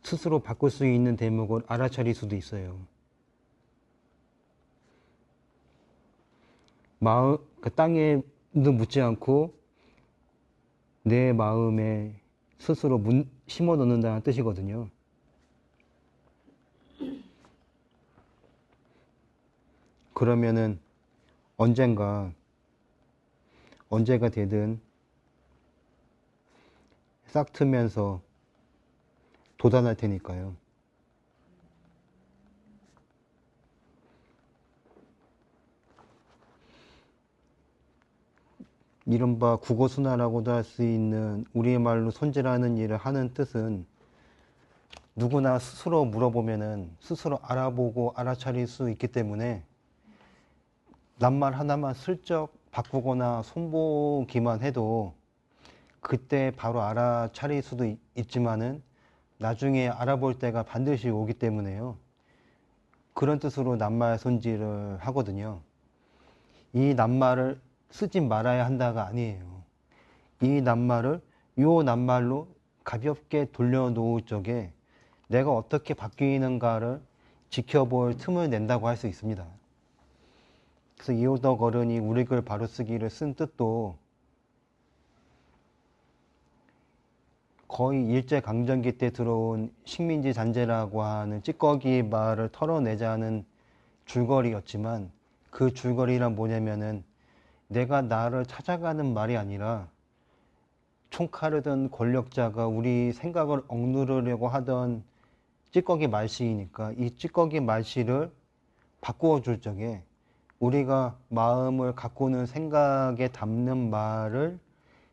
Speaker 1: 스스로 바꿀 수 있는 대목을 알아차릴 수도 있어요. 땅에 묻지 않고 내 마음에 스스로 심어 넣는다는 뜻이거든요. 그러면은 언젠가 언제가 되든 싹 트면서 돋아날 테니까요. 이른바 국어순화라고도 할 수 있는 우리말로 손질하는 일을 하는 뜻은 누구나 스스로 물어보면은 스스로 알아보고 알아차릴 수 있기 때문에 낱말 하나만 슬쩍 바꾸거나 손보기만 해도 그때 바로 알아차릴 수도 있지만은 나중에 알아볼 때가 반드시 오기 때문에요. 그런 뜻으로 낱말 손질을 하거든요. 이 낱말을 쓰지 말아야 한다가 아니에요. 이 낱말을 요 낱말로 가볍게 돌려놓을 적에 내가 어떻게 바뀌는가를 지켜볼 틈을 낸다고 할 수 있습니다. 그래서 이호덕 어른이 우리 글 바로쓰기를 쓴 뜻도 거의 일제강점기 때 들어온 식민지 잔재라고 하는 찌꺼기 말을 털어내자는 줄거리였지만 그 줄거리란 뭐냐면은 내가 나를 찾아가는 말이 아니라 총칼을 권력자가 우리 생각을 억누르려고 하던 찌꺼기 말씨이니까 이 찌꺼기 말씨를 바꾸어 줄 적에 우리가 마음을 가꾸는 생각에 담는 말을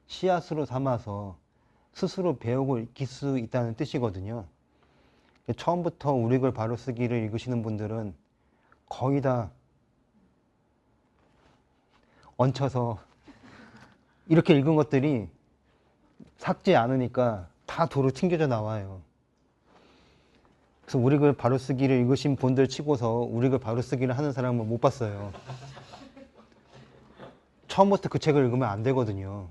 Speaker 1: 씨앗으로 삼아서 스스로 배우고 익힐 수 있다는 뜻이거든요. 처음부터 우리 글 바로쓰기를 읽으시는 분들은 거의 다 얹혀서 이렇게 읽은 것들이 삭지 않으니까 다 도로 튕겨져 나와요. 그래서 우리 글 바로쓰기를 읽으신 분들 치고서 우리 글 바로쓰기를 하는 사람을 못 봤어요. 처음부터 그 책을 읽으면 안 되거든요.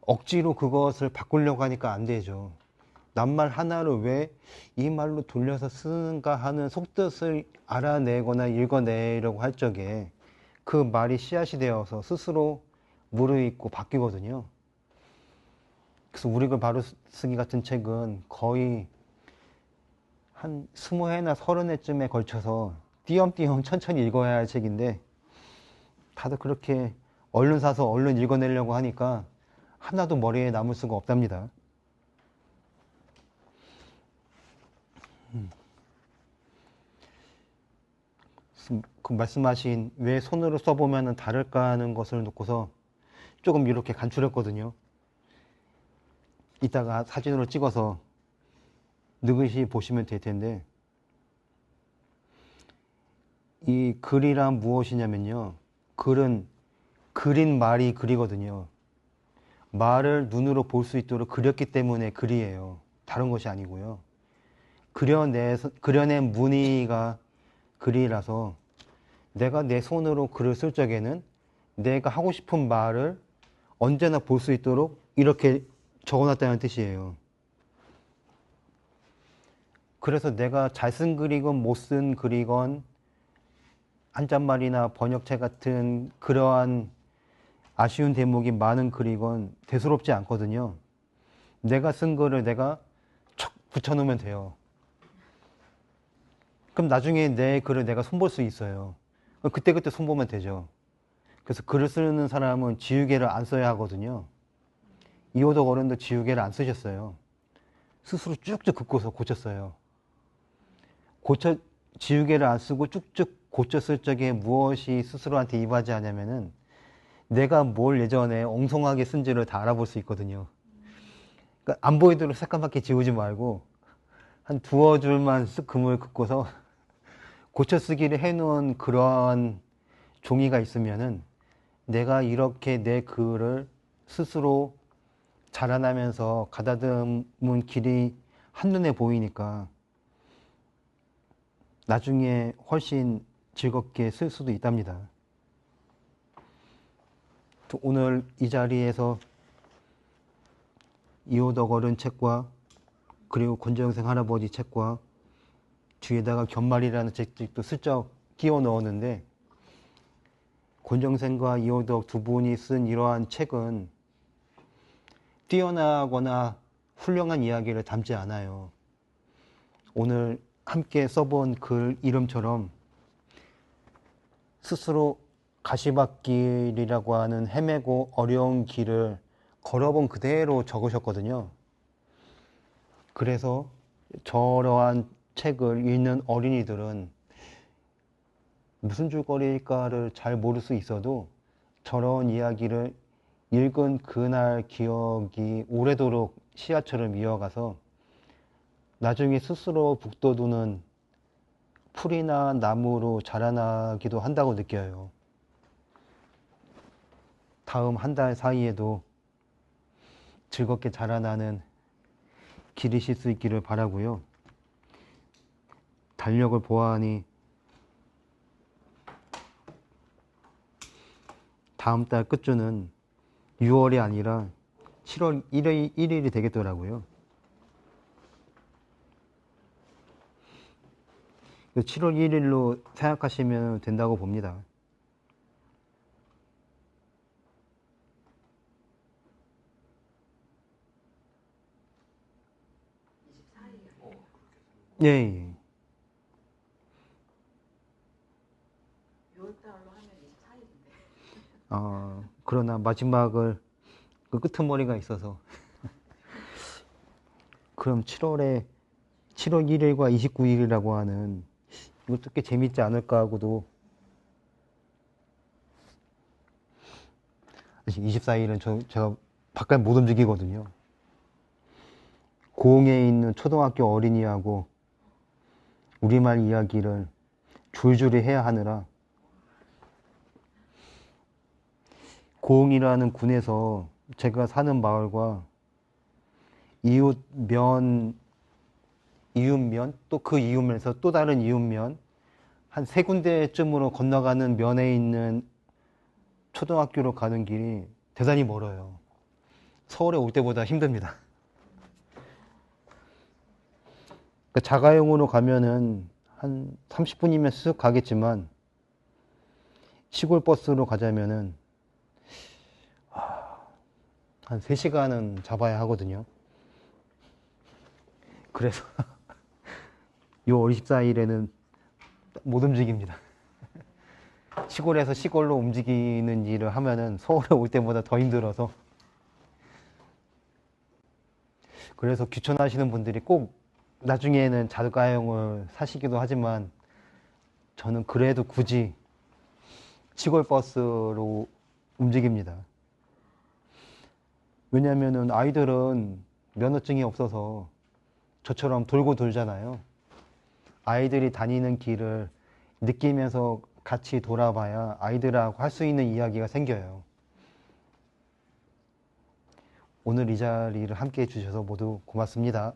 Speaker 1: 억지로 그것을 바꾸려고 하니까 안 되죠. 낱말 하나를 왜 이 말로 돌려서 쓰는가 하는 속뜻을 알아내거나 읽어내려고 할 적에 그 말이 씨앗이 되어서 스스로 무르익고 바뀌거든요. 그래서 우리 글 바로쓰기 같은 책은 거의 한 20회나 30회쯤에 걸쳐서 띄엄띄엄 천천히 읽어야 할 책인데 다들 그렇게 얼른 사서 얼른 읽어내려고 하니까 하나도 머리에 남을 수가 없답니다. 그 말씀하신 왜 손으로 써보면 다를까 하는 것을 놓고서 조금 이렇게 간추렸거든요. 이따가 사진으로 찍어서 느긋이 보시면 될 텐데 이 글이란 무엇이냐면요. 글은 그린 말이 글이거든요. 말을 눈으로 볼 수 있도록 그렸기 때문에 글이에요. 다른 것이 아니고요. 그려낸 무늬가 글이라서 내가 내 손으로 글을 쓸 적에는 내가 하고 싶은 말을 언제나 볼 수 있도록 이렇게 적어놨다는 뜻이에요. 그래서 내가 잘 쓴 글이건 못 쓴 글이건 한잣말이나 번역체 같은 그러한 아쉬운 대목이 많은 글이건 대수롭지 않거든요. 내가 쓴 글을 내가 척 붙여놓으면 돼요. 그럼 나중에 내 글을 내가 손볼 수 있어요. 그때그때 손보면 되죠. 그래서 글을 쓰는 사람은 지우개를 안 써야 하거든요. 이호덕 어른도 지우개를 안 쓰셨어요. 스스로 쭉쭉 긋고서 고쳤어요. 지우개를 안 쓰고 쭉쭉 고쳤을 적에 무엇이 스스로한테 이바지 하냐면은 내가 뭘 예전에 엉성하게 쓴지를 다 알아볼 수 있거든요. 그러니까 안 보이도록 새까맣게 지우지 말고 한 두어 줄만 쓱 금을 긋고서 고쳐 쓰기를 해놓은 그러한 종이가 있으면은 내가 이렇게 내 글을 스스로 자라나면서 가다듬은 길이 한눈에 보이니까 나중에 훨씬 즐겁게 쓸 수도 있답니다. 오늘 이 자리에서 이호덕 어른 책과 그리고 권정생 할아버지 책과 뒤에다가 견말이라는 책도 슬쩍 끼워 넣었는데 권정생과 이호덕 두 분이 쓴 이러한 책은 뛰어나거나 훌륭한 이야기를 담지 않아요. 오늘 함께 써본 글 이름처럼 스스로 가시밭길이라고 하는 헤매고 어려운 길을 걸어본 그대로 적으셨거든요. 그래서 저러한 책을 읽는 어린이들은 무슨 줄거리일까를 잘 모를 수 있어도 저런 이야기를 읽은 그날 기억이 오래도록 씨앗처럼 이어가서 나중에 스스로 북돋우는 풀이나 나무로 자라나기도 한다고 느껴요. 다음 한 달 사이에도 즐겁게 자라나는 길이실 수 있기를 바라고요. 달력을 보아하니 다음 달 끝주는 6월이 아니라 7월 1일이 되겠더라고요. 7월 1일로 생각하시면 된다고 봅니다. 예, 예.
Speaker 5: 6월달로 하면 24일인데.
Speaker 1: 그러나 마지막을 그 끄트머리가 있어서 그럼 7월 1일과 29일이라고 하는 이것도 꽤 재밌지 않을까 하고도 24일은 제가 바깥 못 움직이거든요. 고흥에 있는 초등학교 어린이하고 우리말 이야기를 줄줄이 해야 하느라 고흥이라는 군에서 제가 사는 마을과 이웃면 또 그 이웃면에서 또 다른 이웃면 한 3군데쯤으로 건너가는 면에 있는 초등학교로 가는 길이 대단히 멀어요. 서울에 올 때보다 힘듭니다. 그러니까 자가용으로 가면은 한 30분이면 쓱 가겠지만 시골 버스로 가자면은 한 3시간은 잡아야 하거든요. 그래서 요 24일에는 못 움직입니다. 시골에서 시골로 움직이는 일을 하면은 서울에 올 때보다 더 힘들어서. 그래서 귀촌하시는 분들이 꼭 나중에는 자가용을 사시기도 하지만 저는 그래도 굳이 시골 버스로 움직입니다. 왜냐면은 아이들은 면허증이 없어서 저처럼 돌고 돌잖아요. 아이들이 다니는 길을 느끼면서 같이 돌아봐야 아이들하고 할 수 있는 이야기가 생겨요. 오늘 이 자리를 함께 해주셔서 모두 고맙습니다.